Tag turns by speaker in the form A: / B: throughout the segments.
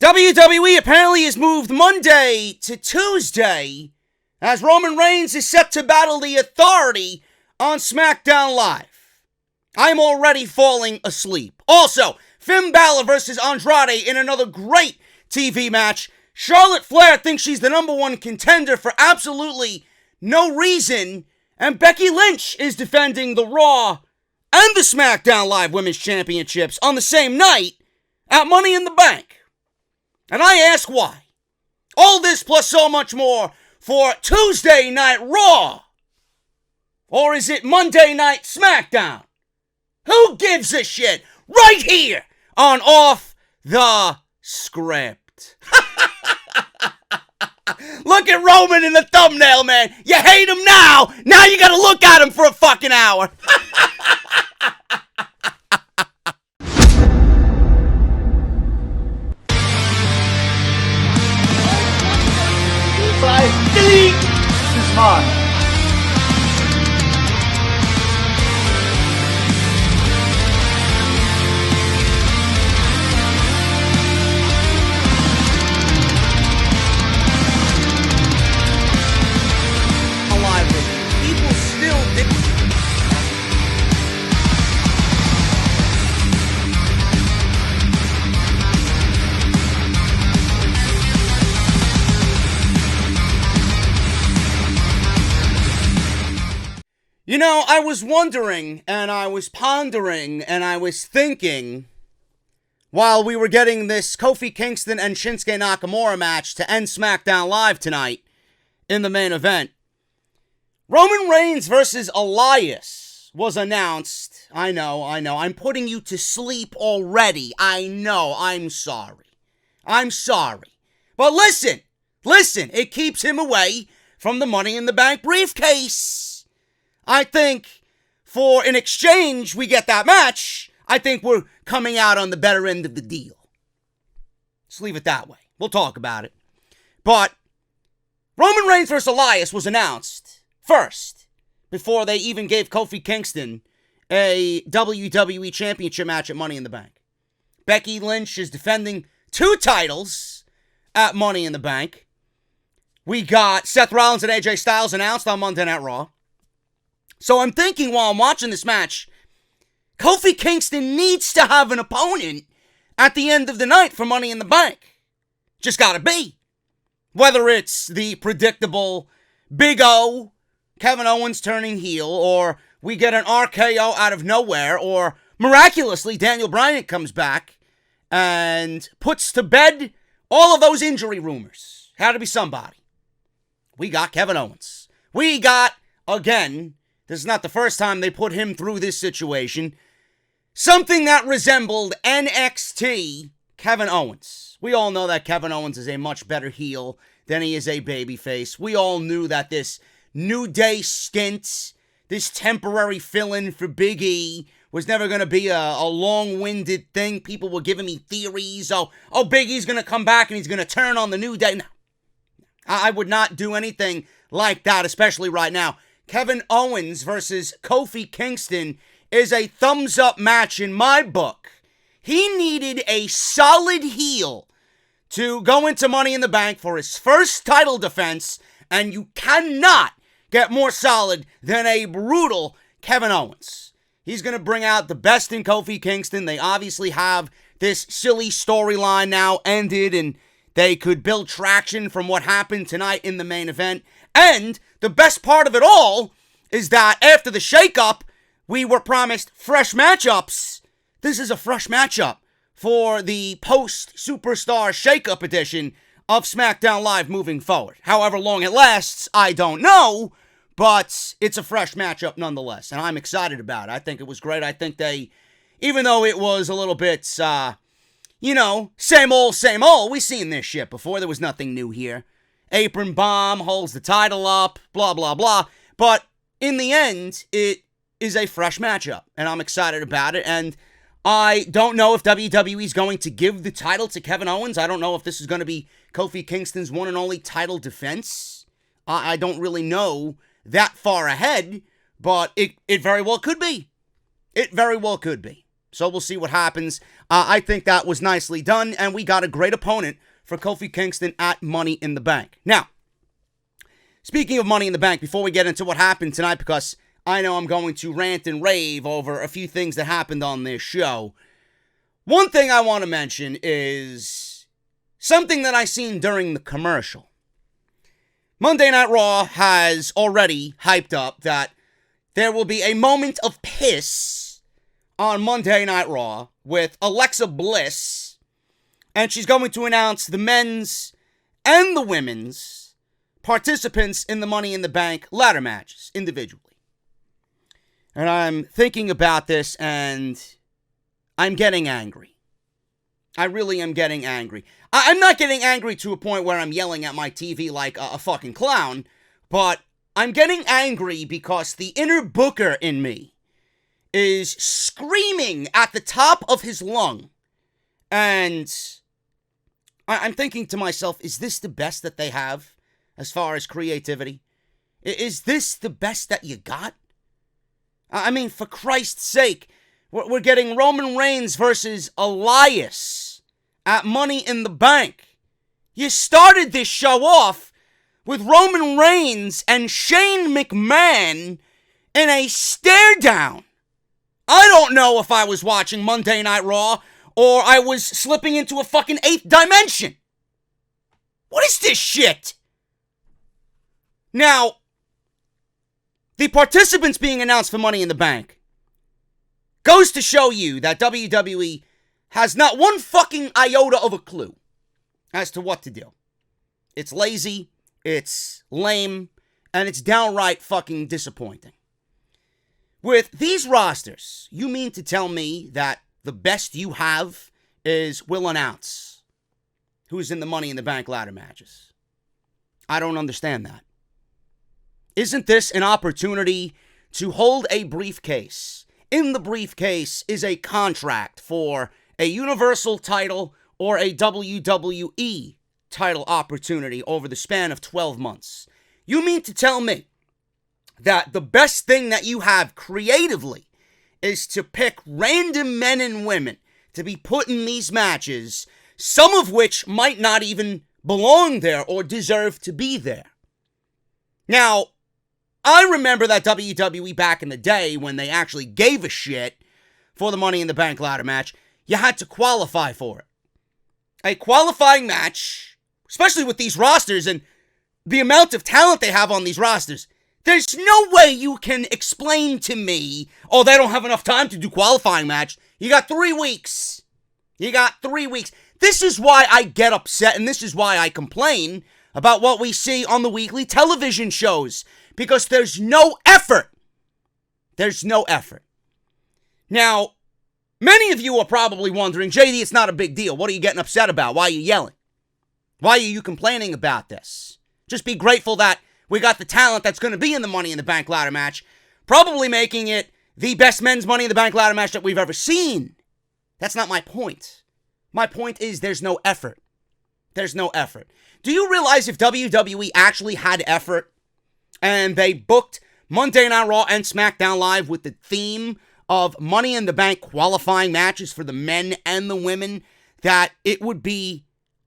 A: WWE apparently has moved Monday to Tuesday as Roman Reigns is set to battle the Authority on SmackDown Live. I'm already falling asleep. Also, Finn Balor versus Andrade in another great TV match. Charlotte Flair thinks she's the number one contender for absolutely no reason. And Becky Lynch is defending the Raw and the SmackDown Live Women's Championships on the same night at Money in the Bank. And I ask why. All this plus so much more for Tuesday Night Raw. Or is it Monday Night SmackDown? Who gives a shit? Right here on Off the Script. Look at Roman in the thumbnail, man. You hate him now. Now you gotta look at him for a fucking hour.
B: Delete! This is mine.
A: Alive with it. People still did. You know, I was wondering, and I was pondering, and I was thinking, while we were getting this Kofi Kingston and Shinsuke Nakamura match to end SmackDown Live tonight in the main event, Roman Reigns versus Elias was announced. I know, I'm putting you to sleep already. I know, I'm sorry. But listen, it keeps him away from the Money in the Bank briefcase. I think for an exchange, we get that match. I think we're coming out on the better end of the deal. Let's leave it that way. We'll talk about it. But Roman Reigns versus Elias was announced first before they even gave Kofi Kingston a WWE Championship match at Money in the Bank. Becky Lynch is defending 2 titles at Money in the Bank. We got Seth Rollins and AJ Styles announced on Monday Night Raw. So I'm thinking while I'm watching this match, Kofi Kingston needs to have an opponent at the end of the night for Money in the Bank. Just gotta be. Whether it's the predictable Big O, Kevin Owens turning heel, or we get an RKO out of nowhere, or miraculously Daniel Bryan comes back and puts to bed all of those injury rumors. Had to be somebody. We got Kevin Owens. We got, again, this is not the first time they put him through this situation, something that resembled NXT Kevin Owens. We all know that Kevin Owens is a much better heel than he is a babyface. We all knew that this New Day stint, this temporary fill-in for Big E, was never going to be a long-winded thing. People were giving me theories. Oh, Big E's going to come back and he's going to turn on the New Day. No, I would not do anything like that, especially right now. Kevin Owens versus Kofi Kingston is a thumbs-up match in my book. He needed a solid heel to go into Money in the Bank for his first title defense, and you cannot get more solid than a brutal Kevin Owens. He's going to bring out the best in Kofi Kingston. They obviously have this silly storyline now ended, and they could build traction from what happened tonight in the main event. And the best part of it all is that after the shakeup, we were promised fresh matchups. This is a fresh matchup for the post-Superstar shakeup edition of SmackDown Live moving forward. However long it lasts, I don't know, but it's a fresh matchup nonetheless, and I'm excited about it. I think it was great. I think they, even though it was a little bit, same old, we've seen this shit before. There was nothing new here. Apron bomb, holds the title up, blah, blah, blah. But in the end, it is a fresh matchup, and I'm excited about it. And I don't know if WWE is going to give the title to Kevin Owens. I don't know if this is going to be Kofi Kingston's one and only title defense. I don't really know that far ahead, but it very well could be. It very well could be. So we'll see what happens. I think that was nicely done, and we got a great opponent for Kofi Kingston at Money in the Bank. Now, speaking of Money in the Bank, before we get into what happened tonight, because I know I'm going to rant and rave over a few things that happened on this show, one thing I want to mention is something that I seen during the commercial. Monday Night Raw has already hyped up that there will be a moment of piss on Monday Night Raw with Alexa Bliss, and she's going to announce the men's and the women's participants in the Money in the Bank ladder matches individually. And I'm thinking about this, and I'm getting angry. I really am getting angry. I'm not getting angry to a point where I'm yelling at my TV like a fucking clown, but I'm getting angry because the inner booker in me is screaming at the top of his lung. And I'm thinking to myself, is this the best that they have as far as creativity? Is this the best that you got? I mean, for Christ's sake, we're getting Roman Reigns versus Elias at Money in the Bank. You started this show off with Roman Reigns and Shane McMahon in a stare down. I don't know if I was watching Monday Night Raw or I was slipping into a fucking 8th dimension. What is this shit? Now, the participants being announced for Money in the Bank goes to show you that WWE has not one fucking iota of a clue as to what to do. It's lazy, it's lame, and it's downright fucking disappointing. With these rosters, you mean to tell me that the best you have is we'll announce who's in the Money in the Bank ladder matches? I don't understand that. Isn't this an opportunity to hold a briefcase? In the briefcase is a contract for a Universal title or a WWE title opportunity over the span of 12 months. You mean to tell me that the best thing that you have creatively is to pick random men and women to be put in these matches, some of which might not even belong there or deserve to be there? Now, I remember that WWE back in the day when they actually gave a shit for the Money in the Bank ladder match, you had to qualify for it. A qualifying match, especially with these rosters and the amount of talent they have on these rosters, there's no way you can explain to me, oh, they don't have enough time to do qualifying match. You got 3 weeks. You got 3 weeks. This is why I get upset, and this is why I complain about what we see on the weekly television shows, because there's no effort. There's no effort. Now, many of you are probably wondering, JD, it's not a big deal. What are you getting upset about? Why are you yelling? Why are you complaining about this? Just be grateful that we got the talent that's going to be in the Money in the Bank ladder match, probably making it the best men's Money in the Bank ladder match that we've ever seen. That's not my point. My point is there's no effort. There's no effort. Do you realize if WWE actually had effort and they booked Monday Night Raw and SmackDown Live with the theme of Money in the Bank qualifying matches for the men and the women, that it would be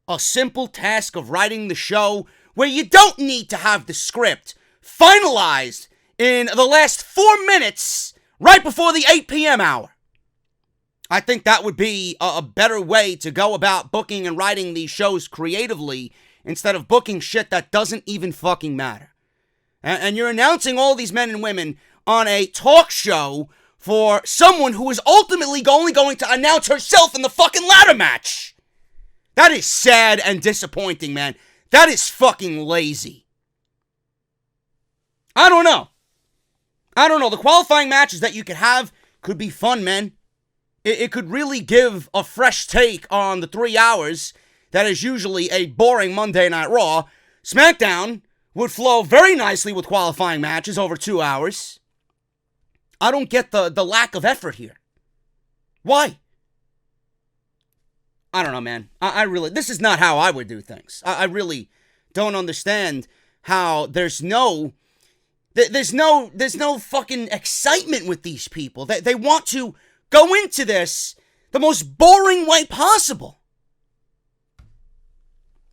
A: a simple task of writing the show where you don't need to have the script finalized in the last 4 minutes right before the 8 p.m. hour? I think that would be a better way to go about booking and writing these shows creatively instead of booking shit that doesn't even fucking matter. And you're announcing all these men and women on a talk show for someone who is ultimately only going to announce herself in the fucking ladder match. That is sad and disappointing, man. That is fucking lazy. I don't know. The qualifying matches that you could have could be fun, man. It could really give a fresh take on the 3 hours that is usually a boring Monday Night Raw. SmackDown would flow very nicely with qualifying matches over 2 hours. I don't get the lack of effort here. Why? I don't know, man. I really, this is not how I would do things. I really don't understand how there's no fucking excitement with these people. They want to go into this the most boring way possible.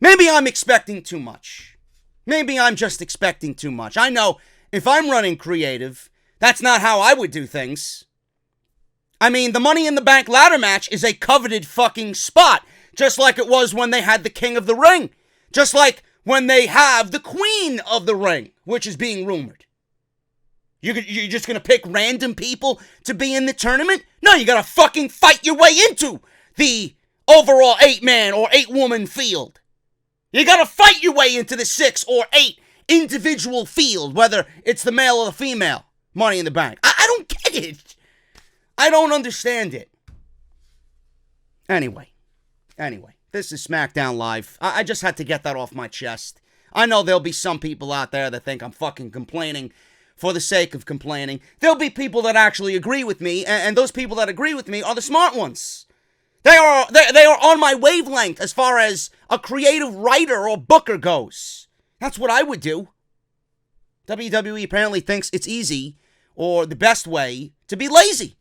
A: Maybe I'm expecting too much. Maybe I'm just expecting too much. I know if I'm running creative, that's not how I would do things. I mean, the Money in the Bank ladder match is a coveted fucking spot. Just like it was when they had the King of the Ring. Just like when they have the Queen of the Ring, which is being rumored. You're just going to pick random people to be in the tournament? No, you got to fucking fight your way into the overall 8-man or 8-woman field. You got to fight your way into the 6 or 8 individual field, whether it's the male or the female. Money in the Bank. I don't get it. I don't understand it. Anyway, this is SmackDown Live. I just had to get that off my chest. I know there'll be some people out there that think I'm fucking complaining for the sake of complaining. There'll be people that actually agree with me, and those people that agree with me are the smart ones. They are on my wavelength as far as a creative writer or booker goes. That's what I would do. WWE apparently thinks it's easy, or the best way, to be lazy.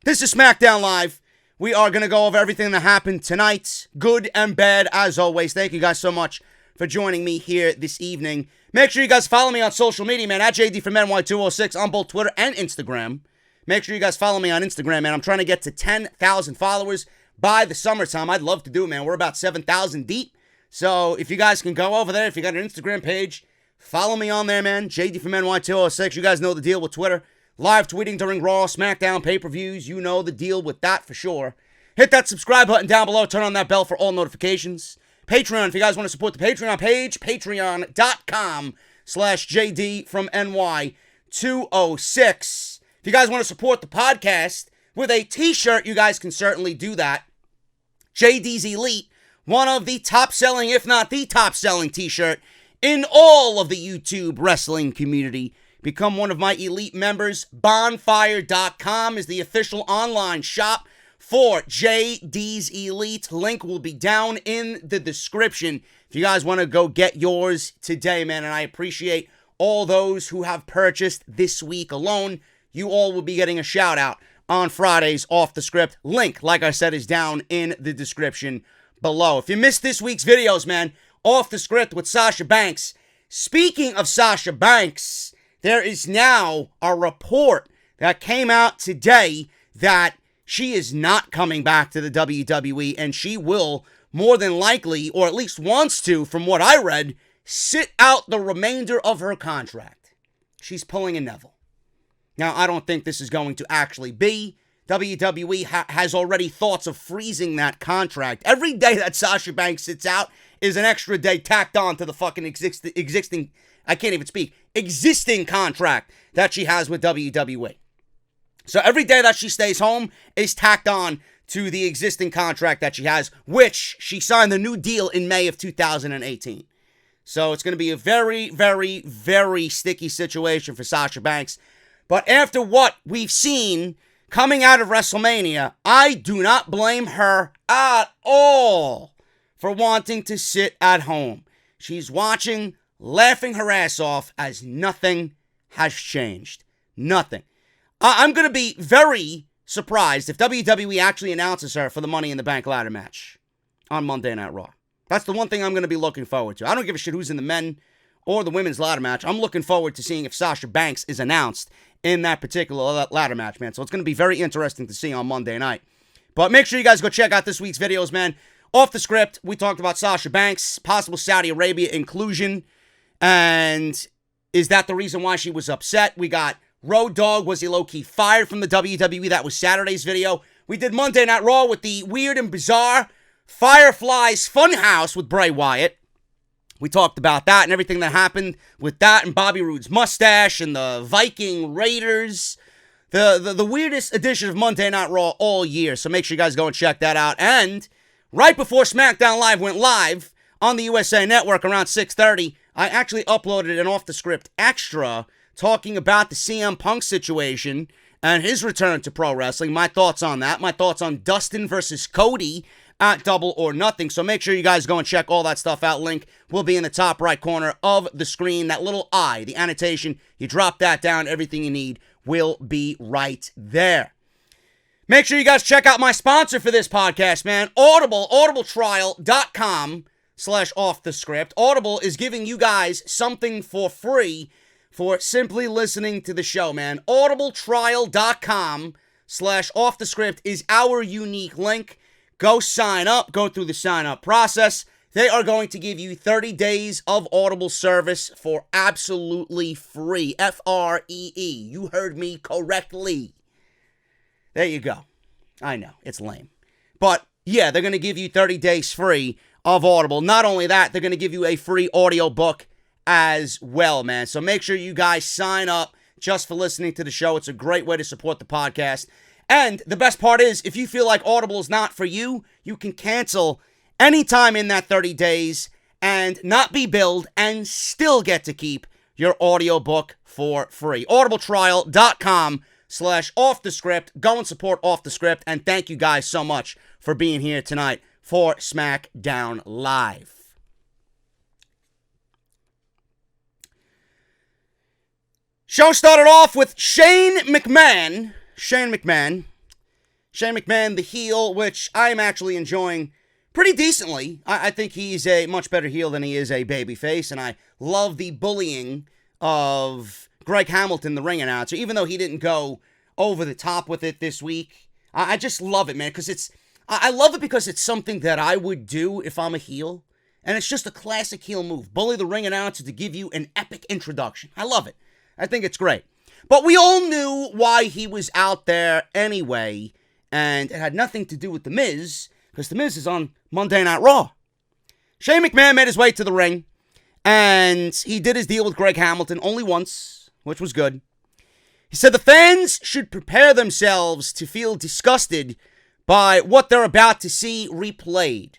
A: This is SmackDown Live. We are going to go over everything that happened tonight, good and bad, as always. Thank you guys so much for joining me here this evening. Make sure you guys follow me on social media, man, at JD from NY206 on both Twitter and Instagram. Make sure you guys follow me on Instagram, man. I'm trying to get to 10,000 followers by the summertime. I'd love to do it, man. We're about 7,000 deep. So if you guys can go over there, if you got an Instagram page, follow me on there, man. JD from NY206. You guys know the deal with Twitter. Live tweeting during Raw, SmackDown, pay-per-views. You know the deal with that for sure. Hit that subscribe button down below. Turn on that bell for all notifications. Patreon, if you guys want to support the Patreon page, patreon.com/JD from NY206. If you guys want to support the podcast with a t-shirt, you guys can certainly do that. JD's Elite, one of the top-selling, if not the top-selling t-shirt in all of the YouTube wrestling community. Become one of my elite members. Bonfire.com is the official online shop for JD's Elite. Link will be down in the description if you guys want to go get yours today, man. And I appreciate all those who have purchased this week alone. You all will be getting a shout out on Fridays off the script. Link, like I said, is down in the description below. If you missed this week's videos, man, off the script with Sasha Banks. Speaking of Sasha Banks, there is now a report that came out today that she is not coming back to the WWE, and she will more than likely, or at least wants to, from what I read, sit out the remainder of her contract. She's pulling a Neville. Now, I don't think this is going to actually be. WWE has already thoughts of freezing that contract. Every day that Sasha Banks sits out is an extra day tacked on to the fucking existing contract that she has with WWE. So every day that she stays home is tacked on to the existing contract that she has, which she signed the new deal in May of 2018. So it's going to be a very, very, very sticky situation for Sasha Banks. But after what we've seen coming out of WrestleMania, I do not blame her at all for wanting to sit at home. She's watching, laughing her ass off as nothing has changed. Nothing. I'm going to be very surprised if WWE actually announces her for the Money in the Bank ladder match on Monday Night Raw. That's the one thing I'm going to be looking forward to. I don't give a shit who's in the men or the women's ladder match. I'm looking forward to seeing if Sasha Banks is announced in that particular ladder match, man. So it's going to be very interesting to see on Monday night. But make sure you guys go check out this week's videos, man. Off the script, we talked about Sasha Banks, possible Saudi Arabia inclusion, and is that the reason why she was upset? We got Road Dogg, was he low-key fired from the WWE? That was Saturday's video. We did Monday Night Raw with the weird and bizarre Fireflies Funhouse with Bray Wyatt. We talked about that and everything that happened with that and Bobby Roode's mustache and the Viking Raiders. The weirdest edition of Monday Night Raw all year. So make sure you guys go and check that out. And right before SmackDown Live went live on the USA Network around 6:30, I actually uploaded an off-the-script extra talking about the CM Punk situation and his return to pro wrestling. My thoughts on that. My thoughts on Dustin versus Cody at Double or Nothing. So make sure you guys go and check all that stuff out. Link will be in the top right corner of the screen. That little I, the annotation, you drop that down. Everything you need will be right there. Make sure you guys check out my sponsor for this podcast, man. Audible, audibletrial.com/offthescript. Audible is giving you guys something for free for simply listening to the show, man. audibletrial.com/offthescript is our unique link. Go sign up. Go through the sign-up process. They are going to give you 30 days of Audible service for absolutely free. Free. You heard me correctly. There you go. I know, it's lame. But, yeah, they're going to give you 30 days free of Audible. Not only that, they're going to give you a free audiobook as well, man. So make sure you guys sign up just for listening to the show. It's a great way to support the podcast. And the best part is, if you feel like Audible is not for you, you can cancel anytime in that 30 days and not be billed and still get to keep your audiobook for free. audibletrial.com/offthescript. Go and support Off the Script. And thank you guys so much for being here tonight for Smackdown Live. Show started off with Shane McMahon, the heel, which I'm actually enjoying pretty decently. I think he's a much better heel than he is a babyface, and I love the bullying of Greg Hamilton, the ring announcer, even though he didn't go over the top with it this week. I just love it, man, because I love it because it's something that I would do if I'm a heel, and it's just a classic heel move. Bully the ring announcer to give you an epic introduction. I love it. I think it's great. But we all knew why he was out there anyway, and it had nothing to do with The Miz, because The Miz is on Monday Night Raw. Shane McMahon made his way to the ring, and he did his deal with Greg Hamilton only once, which was good. He said the fans should prepare themselves to feel disgusted by what they're about to see replayed.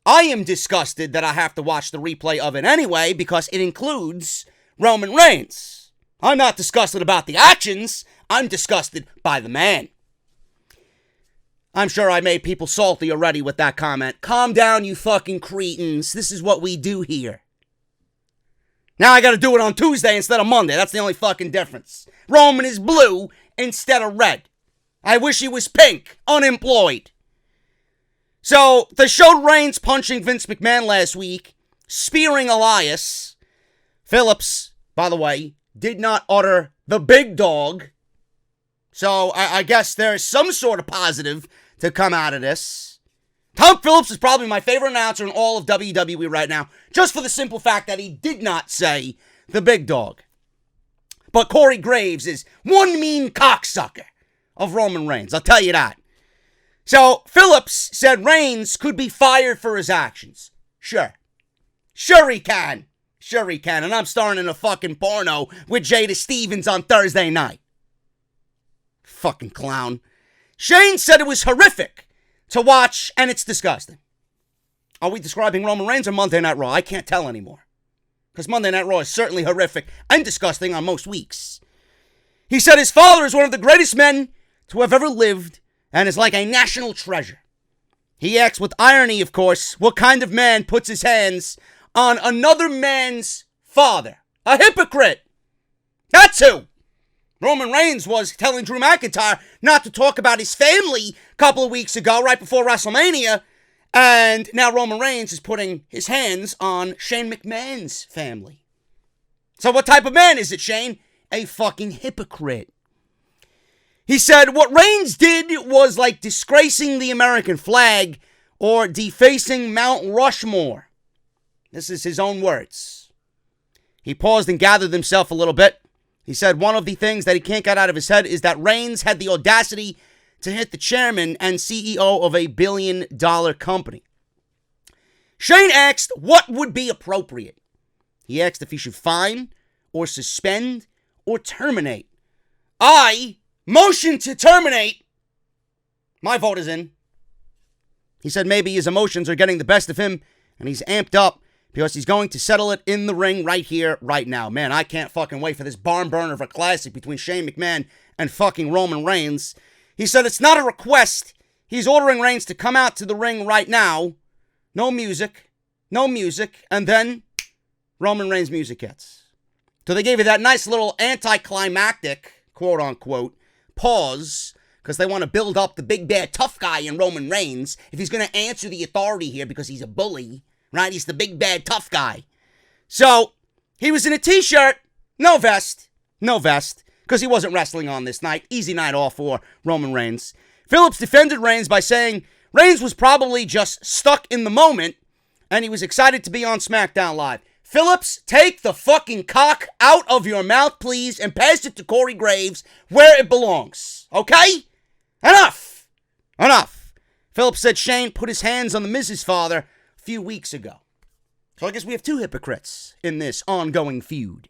A: I am disgusted that I have to watch the replay of it anyway, because it includes Roman Reigns. I'm not disgusted about the actions. I'm disgusted by the man. I'm sure I made people salty already with that comment. Calm down, you fucking cretins. This is what we do here. Now I gotta do it on Tuesday instead of Monday. That's the only fucking difference. Roman is blue instead of red. I wish he was pink, unemployed. So, they showed Reigns punching Vince McMahon last week, spearing Elias. Phillips, by the way, did not utter the big dog. So, I guess there's some sort of positive to come out of this. Tom Phillips is probably my favorite announcer in all of WWE right now, just for the simple fact that he did not say the big dog. But Corey Graves is one mean cocksucker of Roman Reigns, I'll tell you that. So, Phillips said Reigns could be fired for his actions. Sure. Sure he can. Sure he can. And I'm starring in a fucking porno with Jada Stevens on Thursday night. Fucking clown. Shane said it was horrific to watch, and it's disgusting. Are we describing Roman Reigns or Monday Night Raw? I can't tell anymore. Because Monday Night Raw is certainly horrific and disgusting on most weeks. He said his father is one of the greatest men to have ever lived and is like a national treasure. He asks with irony, of course, what kind of man puts his hands on another man's father? A hypocrite. That's who. Roman Reigns was telling Drew McIntyre not to talk about his family a couple of weeks ago, right before WrestleMania. And now Roman Reigns is putting his hands on Shane McMahon's family. So what type of man is it, Shane? A fucking hypocrite. He said what Reigns did was like disgracing the American flag or defacing Mount Rushmore. This is his own words. He paused and gathered himself a little bit. He said one of the things that he can't get out of his head is that Reigns had the audacity to hit the chairman and CEO of a billion-dollar company. Shane asked what would be appropriate. He asked if he should fine or suspend or terminate. I motion to terminate. My vote is in. He said maybe his emotions are getting the best of him and he's amped up because he's going to settle it in the ring right here, right now. Man, I can't fucking wait for this barn burner of a classic between Shane McMahon and fucking Roman Reigns. He said it's not a request. He's ordering Reigns to come out to the ring right now. No music. And then Roman Reigns' music hits. So they gave you that nice little anticlimactic, quote-unquote, pause. because they want to build up the big bad tough guy in Roman Reigns. If he's going to answer the authority here because he's a bully, right? He's the big bad tough guy. So he was in a t-shirt, no vest, because he wasn't wrestling on this night. Easy night off for Roman Reigns. Phillips defended Reigns by saying Reigns was probably just stuck in the moment and he was excited to be on SmackDown Live. Phillips, take the fucking cock out of your mouth, please, and pass it to Corey Graves where it belongs. Okay? Enough. Phillips said Shane put his hands on the Miz's father a few weeks ago. So I guess we have two hypocrites in this ongoing feud.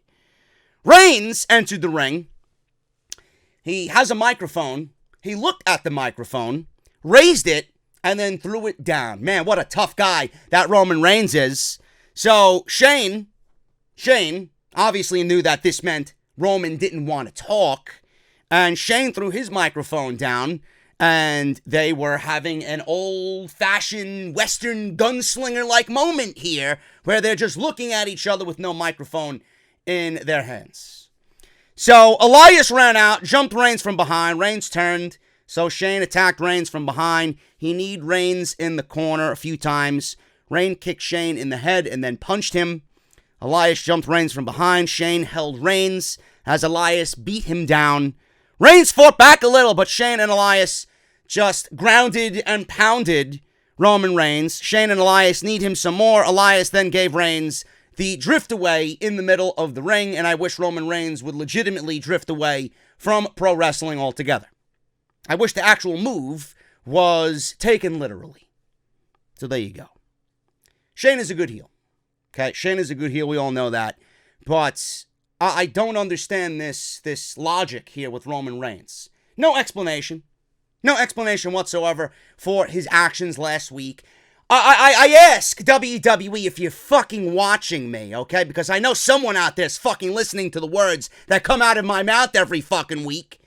A: Reigns entered the ring. He has a microphone. He looked at the microphone, raised it, and then threw it down. Man, what a tough guy that Roman Reigns is. So Shane obviously knew that this meant Roman didn't want to talk. And Shane threw his microphone down. And they were having an old-fashioned Western gunslinger-like moment here where they're just looking at each other with no microphone in their hands. So Elias ran out, jumped Reigns from behind. Reigns turned, so Shane attacked Reigns from behind. He kneed Reigns in the corner a few times. Reigns kicked Shane in the head and then punched him. Elias jumped Reigns from behind. Shane held Reigns as Elias beat him down. Reigns fought back a little, but Shane and Elias just grounded and pounded Roman Reigns. Shane and Elias need him some more. Elias then gave Reigns the drift away in the middle of the ring, and I wish Roman Reigns would legitimately drift away from pro wrestling altogether. I wish the actual move was taken literally. So there you go. Shane is a good heel. Okay, Shane is a good heel. We all know that. But I don't understand this logic here with Roman Reigns. No explanation. No explanation whatsoever for his actions last week. I ask WWE if you're fucking watching me, okay? Because I know someone out there is fucking listening to the words that come out of my mouth every fucking week.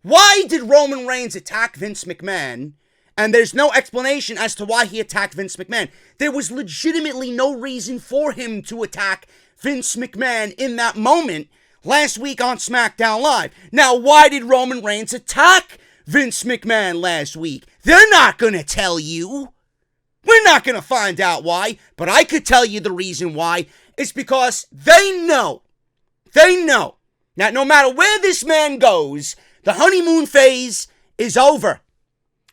A: Why did Roman Reigns attack Vince McMahon? And there's no explanation as to why he attacked Vince McMahon. There was legitimately no reason for him to attack Vince McMahon in that moment last week on SmackDown Live. Now, why did Roman Reigns attack Vince McMahon last week? They're not going to tell you. We're not going to find out why, but I could tell you the reason why. It's because they know that no matter where this man goes, the honeymoon phase is over.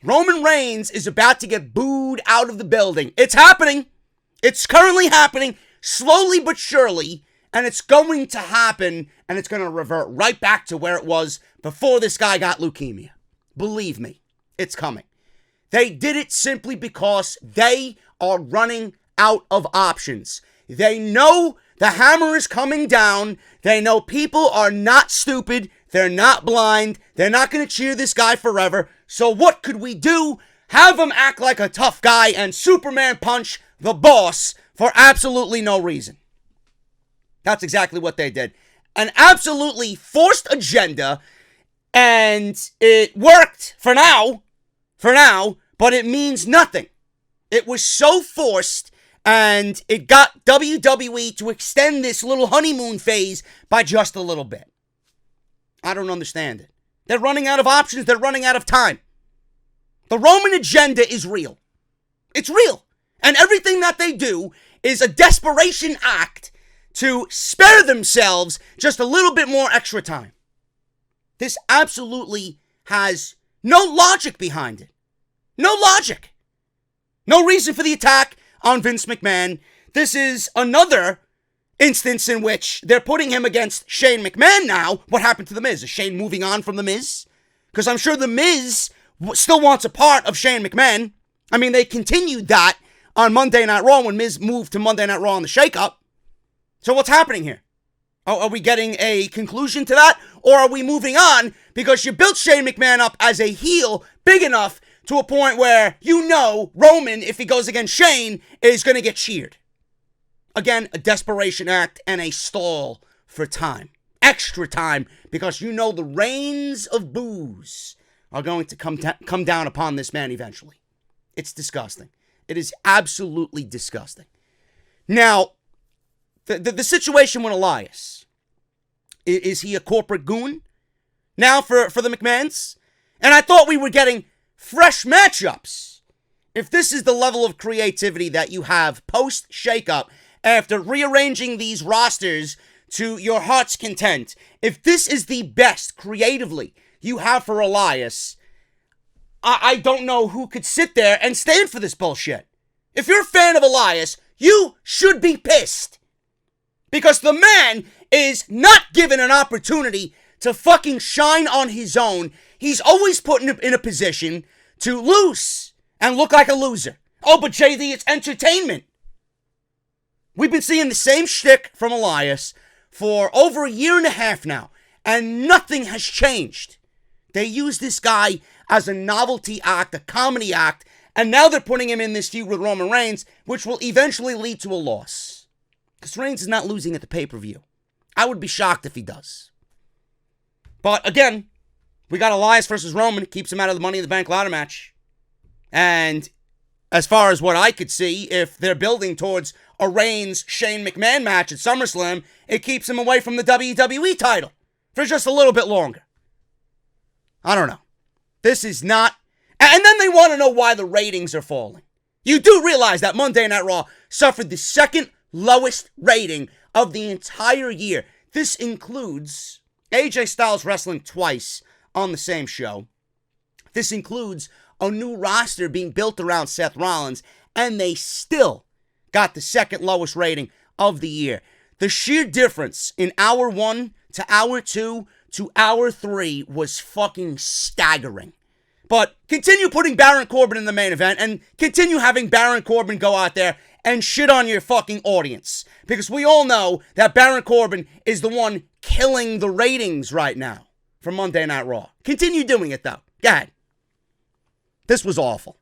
A: Roman Reigns is about to get booed out of the building. It's happening. It's currently happening, slowly but surely, and it's going to happen, and it's going to revert right back to where it was before this guy got leukemia. Believe me, it's coming. They did it simply because they are running out of options. They know the hammer is coming down. They know people are not stupid. They're not blind. They're not going to cheer this guy forever. So what could we do? Have him act like a tough guy and Superman punch the boss for absolutely no reason. That's exactly what they did. An absolutely forced agenda, and it worked for now, but it means nothing. It was so forced, and it got WWE to extend this little honeymoon phase by just a little bit. I don't understand it. They're running out of options. They're running out of time. The Roman agenda is real. It's real. And everything that they do is a desperation act to spare themselves just a little bit more extra time. This absolutely has no logic behind it. No logic. No reason for the attack on Vince McMahon. This is another instance in which they're putting him against Shane McMahon now. What happened to The Miz? Is Shane moving on from The Miz? Because I'm sure The Miz still wants a part of Shane McMahon. I mean, they continued that on Monday Night Raw when Miz moved to Monday Night Raw on the shakeup. So what's happening here? Are we getting a conclusion to that? Or are we moving on because you built Shane McMahon up as a heel big enough to a point where you know Roman, if he goes against Shane, is going to get cheered? Again, a desperation act and a stall for time. Extra time, because you know the rains of boos are going to come down upon this man eventually. It's disgusting. It is absolutely disgusting. Now, the situation with Elias. Is he a corporate goon now for the McMahons? And I thought we were getting fresh matchups. If this is the level of creativity that you have post-shakeup after rearranging these rosters to your heart's content, if this is the best creatively you have for Elias, I don't know who could sit there and stand for this bullshit. If you're a fan of Elias, you should be pissed. Because the man is not given an opportunity to fucking shine on his own. He's always put in a position to lose and look like a loser. Oh, but JD, it's entertainment. We've been seeing the same shtick from Elias for over a year and a half now, and nothing has changed. They use this guy as a novelty act, a comedy act, and now they're putting him in this feud with Roman Reigns, which will eventually lead to a loss. Because Reigns is not losing at the pay-per-view. I would be shocked if he does. But again, we got Elias versus Roman. Keeps him out of the Money in the Bank ladder match. And as far as what I could see, if they're building towards a Reigns-Shane McMahon match at SummerSlam, it keeps him away from the WWE title for just a little bit longer. I don't know. This is not... And then they want to know why the ratings are falling. You do realize that Monday Night Raw suffered the second lowest rating of the entire year. This includes AJ Styles wrestling twice on the same show. This includes a new roster being built around Seth Rollins, and they still got the second lowest rating of the year. The sheer difference in hour 1 to hour 2 to hour 3 was fucking staggering. But continue putting Baron Corbin in the main event and continue having Baron Corbin go out there and shit on your fucking audience. Because we all know that Baron Corbin is the one killing the ratings right now for Monday Night Raw. Continue doing it, though. Go ahead. This was awful.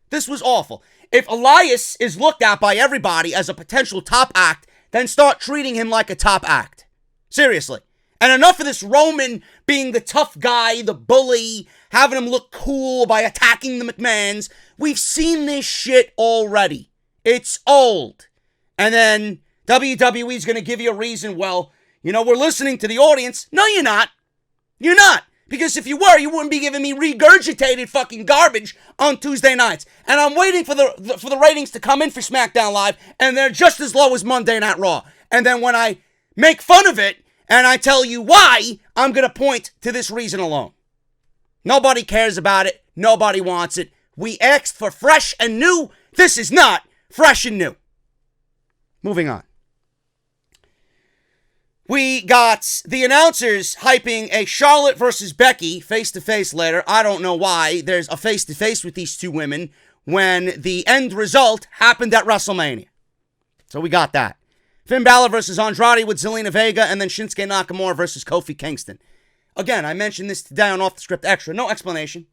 A: This was awful. If Elias is looked at by everybody as a potential top act, then start treating him like a top act. Seriously. And enough of this Roman being the tough guy, the bully, having him look cool by attacking the McMahons. We've seen this shit already. It's old. And then WWE's going to give you a reason, well, you know, we're listening to the audience. No, you're not. You're not. Because if you were, you wouldn't be giving me regurgitated fucking garbage on Tuesday nights. And I'm waiting for the ratings to come in for SmackDown Live, and they're just as low as Monday Night Raw. And then when I make fun of it, and I tell you why, I'm going to point to this reason alone. Nobody cares about it. Nobody wants it. We asked for fresh and new. This is not fresh and new. Moving on. We got the announcers hyping a Charlotte versus Becky face-to-face later. I don't know why there's a face-to-face with these two women when the end result happened at WrestleMania. So we got that. Finn Balor versus Andrade with Zelina Vega, and then Shinsuke Nakamura versus Kofi Kingston. Again, I mentioned this today on Off the Script Extra. No explanation.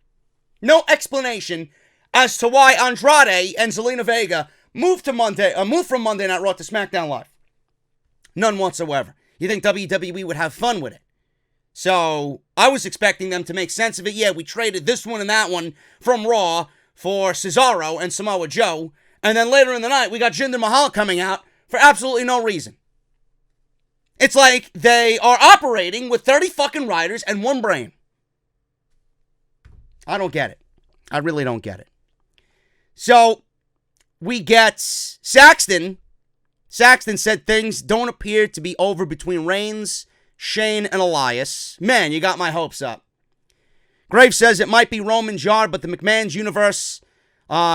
A: No explanation as to why Andrade and Zelina Vega moved from Monday Night Raw to SmackDown Live. None whatsoever. You think WWE would have fun with it. So, I was expecting them to make sense of it. Yeah, we traded this one and that one from Raw for Cesaro and Samoa Joe. And then later in the night, we got Jinder Mahal coming out for absolutely no reason. It's like they are operating with 30 fucking riders and one brain. I don't get it. I really don't get it. So, we get Saxton. Saxton said things don't appear to be over between Reigns, Shane, and Elias. Man, you got my hopes up. Graves says it might be Roman's yard, but the McMahon's universe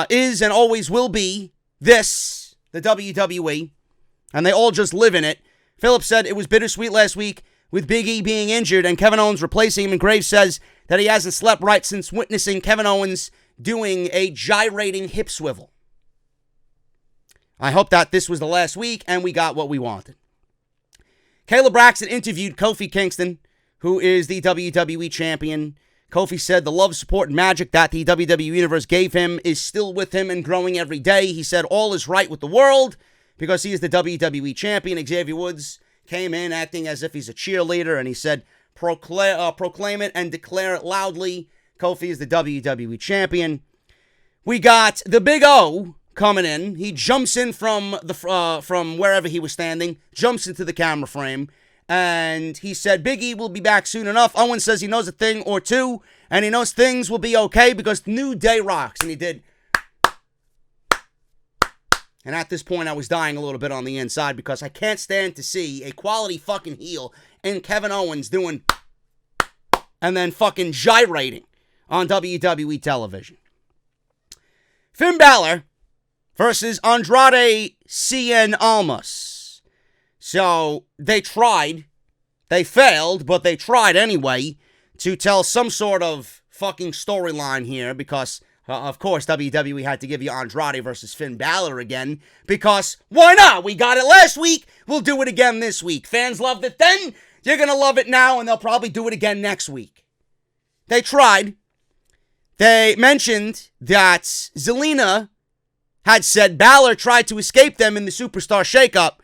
A: is and always will be this, the WWE. And they all just live in it. Phillips said it was bittersweet last week with Big E being injured and Kevin Owens replacing him. And Graves says that he hasn't slept right since witnessing Kevin Owens doing a gyrating hip swivel. I hope that this was the last week and we got what we wanted. Kayla Braxton interviewed Kofi Kingston, who is the WWE champion. Kofi said the love, support, and magic that the WWE Universe gave him is still with him and growing every day. He said all is right with the world because he is the WWE champion. Xavier Woods came in acting as if he's a cheerleader, and he said, proclaim it and declare it loudly. Kofi is the WWE champion. We got the Big O coming in. He jumps in from wherever he was standing, jumps into the camera frame, And he said Big E will be back soon enough. Owens says he knows a thing or two, and he knows things will be okay because New Day rocks. And he did. And at this point, I was dying a little bit on the inside because I can't stand to see a quality fucking heel in Kevin Owens doing and then fucking gyrating on WWE television. Finn Balor versus Andrade Cien Almas. So they tried. They failed, but they tried anyway to tell some sort of fucking storyline here because, of course, WWE had to give you Andrade versus Finn Balor again because why not? We got it last week. We'll do it again this week. Fans loved it then. You're going to love it now, and they'll probably do it again next week. They tried. They mentioned that Zelina had said Balor tried to escape them in the Superstar Shakeup,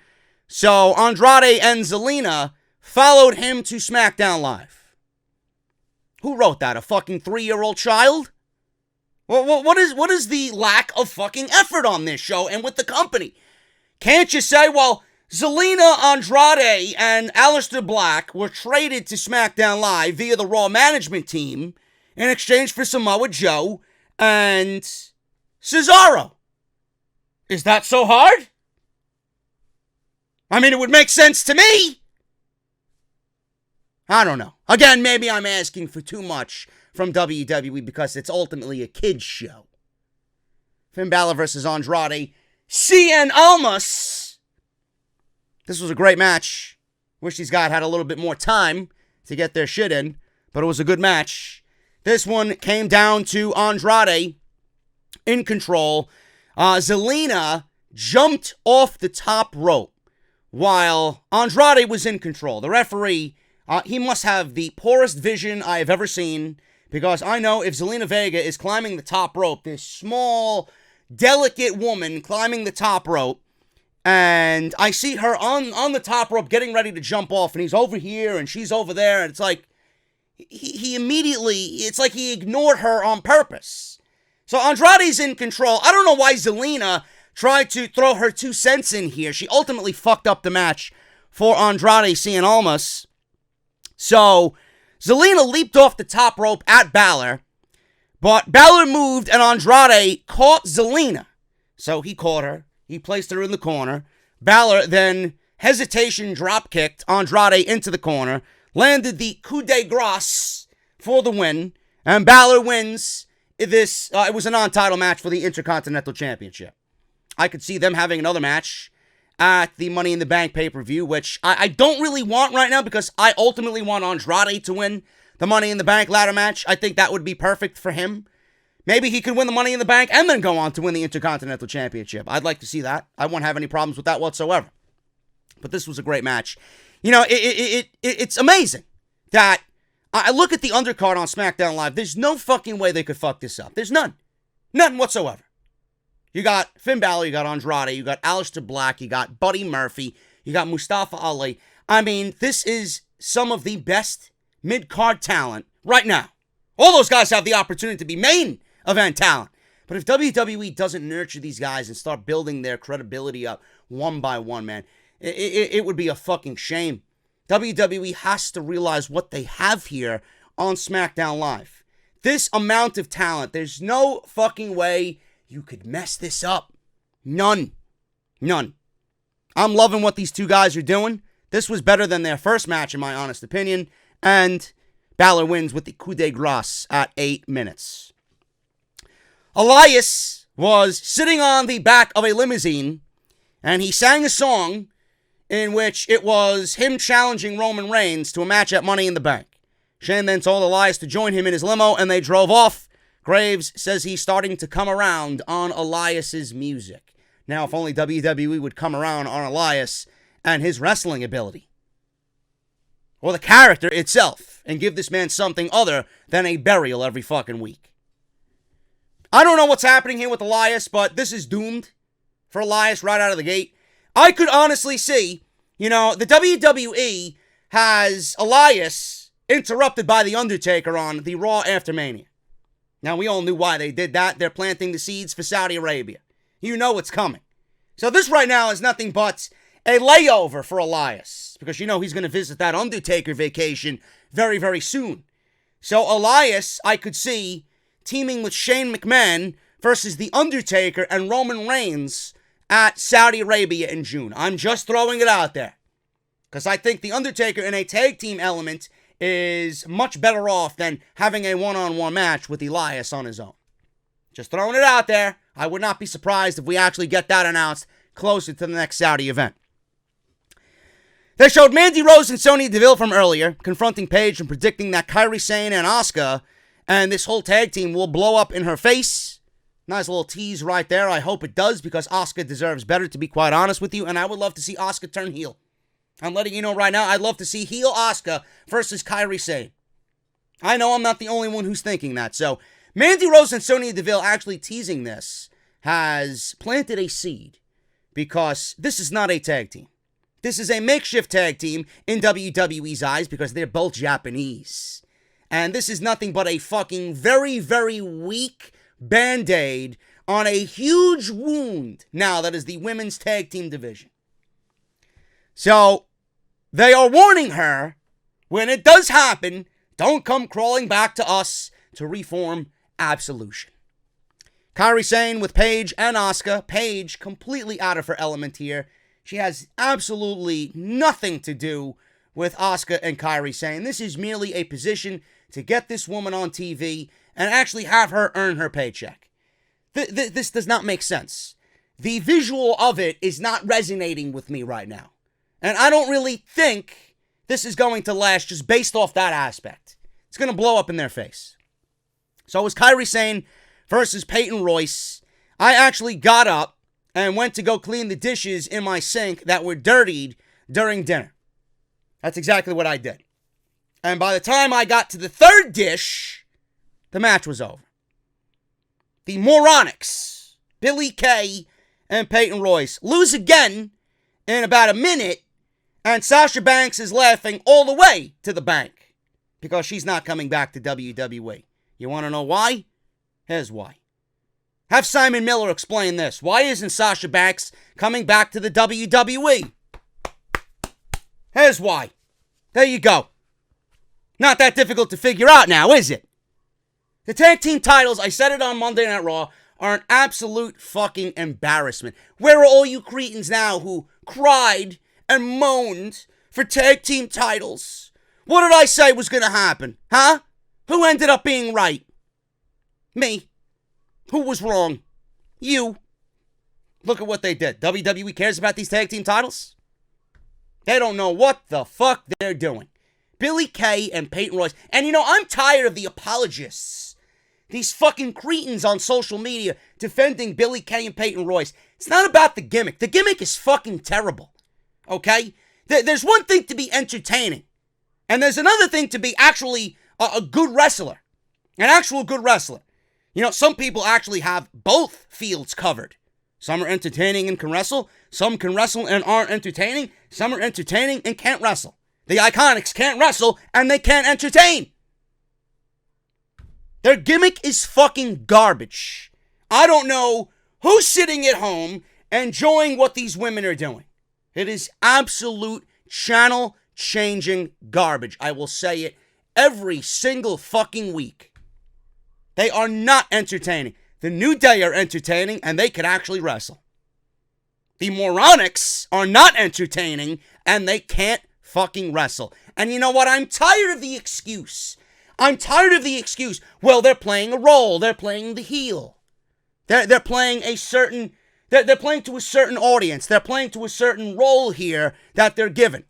A: so Andrade and Zelina followed him to SmackDown Live. Who wrote that? A fucking 3-year-old child? What is the lack of fucking effort on this show and with the company? Can't you say, well, Zelina, Andrade, and Aleister Black were traded to SmackDown Live via the Raw management team in exchange for Samoa Joe and Cesaro. Is that so hard? I mean, it would make sense to me. I don't know. Again, maybe I'm asking for too much from WWE because it's ultimately a kid's show. Finn Balor versus Andrade Cien Almas. This was a great match. Wish these guys had a little bit more time to get their shit in, but it was a good match. This one came down to Andrade in control. Zelina jumped off the top rope while Andrade was in control. The referee, he must have the poorest vision I have ever seen because I know if Zelina Vega is climbing the top rope, this small, delicate woman climbing the top rope, and I see her on the top rope getting ready to jump off, and he's over here and she's over there, and it's like he immediately, it's like he ignored her on purpose. So Andrade's in control. I don't know why Zelina tried to throw her 2 cents in here. She ultimately fucked up the match for Andrade Cien Almas. So Zelina leaped off the top rope at Balor, but Balor moved and Andrade caught Zelina. So he caught her. He placed her in the corner. Balor then hesitation drop kicked Andrade into the corner, landed the coup de grace for the win, and Balor wins this. It was a non-title match for the Intercontinental Championship. I could see them having another match at the Money in the Bank pay-per-view, which I don't really want right now because I ultimately want Andrade to win the Money in the Bank ladder match. I think that would be perfect for him. Maybe he could win the Money in the Bank and then go on to win the Intercontinental Championship. I'd like to see that. I won't have any problems with that whatsoever. But this was a great match. You know, it's amazing that I look at the undercard on SmackDown Live. There's no fucking way they could fuck this up. There's none. None whatsoever. You got Finn Balor, you got Andrade, you got Aleister Black, you got Buddy Murphy, you got Mustafa Ali. I mean, this is some of the best mid-card talent right now. All those guys have the opportunity to be main event talent. But if WWE doesn't nurture these guys and start building their credibility up one by one, man, it would be a fucking shame. WWE has to realize what they have here on SmackDown Live. This amount of talent, there's no fucking way you could mess this up. None. I'm loving what these two guys are doing. This was better than their first match, in my honest opinion. And Balor wins with the coup de grace at 8 minutes. Elias was sitting on the back of a limousine, and he sang a song in which it was him challenging Roman Reigns to a match at Money in the Bank. Shane then told Elias to join him in his limo, and they drove off. Graves says he's starting to come around on Elias's music. Now, if only WWE would come around on Elias and his wrestling ability. Or the character itself, and give this man something other than a burial every fucking week. I don't know what's happening here with Elias, but this is doomed for Elias right out of the gate. I could honestly see, the WWE has Elias interrupted by The Undertaker on the Raw after Mania. Now, we all knew why they did that. They're planting the seeds for Saudi Arabia. You know what's coming. So this right now is nothing but a layover for Elias, because you know he's going to visit that Undertaker vacation very, very soon. So Elias, I could see teaming with Shane McMahon versus The Undertaker and Roman Reigns at Saudi Arabia in June. I'm just throwing it out there, because I think The Undertaker in a tag team element is much better off than having a one-on-one match with Elias on his own. Just throwing it out there. I would not be surprised if we actually get that announced closer to the next Saudi event. They showed Mandy Rose and Sonya Deville from earlier, confronting Paige and predicting that Kyrie, Sane, and Asuka and this whole tag team will blow up in her face. Nice little tease right there. I hope it does, because Asuka deserves better, to be quite honest with you, and I would love to see Asuka turn heel. I'm letting you know right now, I'd love to see heel Asuka versus Kyrie Sane. I know I'm not the only one who's thinking that, so Mandy Rose and Sonya Deville actually teasing this has planted a seed, because this is not a tag team. This is a makeshift tag team in WWE's eyes, because they're both Japanese. And this is nothing but a fucking very, very weak Band-Aid on a huge wound now that is the women's tag team division. So, they are warning her, when it does happen, don't come crawling back to us to reform Absolution. Kyrie Sane with Paige and Asuka. Paige completely out of her element here. She has absolutely nothing to do with Asuka and Kyrie Sane. This is merely a position to get this woman on TV and actually have her earn her paycheck. This does not make sense. The visual of it is not resonating with me right now. And I don't really think this is going to last just based off that aspect. It's going to blow up in their face. So it was Kyrie Sane versus Payton Royce. I actually got up and went to go clean the dishes in my sink that were dirtied during dinner. That's exactly what I did. And by the time I got to the third dish, the match was over. The Moronics, Billie Kay and Payton Royce, lose again in about a minute, and Sasha Banks is laughing all the way to the bank because she's not coming back to WWE. You want to know why? Here's why. Have Simon Miller explain this. Why isn't Sasha Banks coming back to the WWE? Here's why. There you go. Not that difficult to figure out now, is it? The tag team titles, I said it on Monday Night Raw, are an absolute fucking embarrassment. Where are all you cretins now who cried and moaned for tag team titles? What did I say was going to happen? Huh? Who ended up being right? Me. Who was wrong? You. Look at what they did. WWE cares about these tag team titles? They don't know what the fuck they're doing. Billie Kay and Payton Royce. And you know, I'm tired of the apologists. These fucking cretins on social media defending Billie Kay and Payton Royce. It's not about the gimmick. The gimmick is fucking terrible. Okay? There's one thing to be entertaining. And there's another thing to be actually a good wrestler. An actual good wrestler. You know, some people actually have both fields covered. Some are entertaining and can wrestle. Some can wrestle and aren't entertaining. Some are entertaining and can't wrestle. The Iconics can't wrestle and they can't entertain. Their gimmick is fucking garbage. I don't know who's sitting at home enjoying what these women are doing. It is absolute channel-changing garbage. I will say it every single fucking week. They are not entertaining. The New Day are entertaining, and they can actually wrestle. The Moronics are not entertaining, and they can't fucking wrestle. And you know what? I'm tired of the excuse. Well, they're playing a role. They're playing the heel. They're playing a certain... They're playing to a certain audience. They're playing to a certain role here that they're given.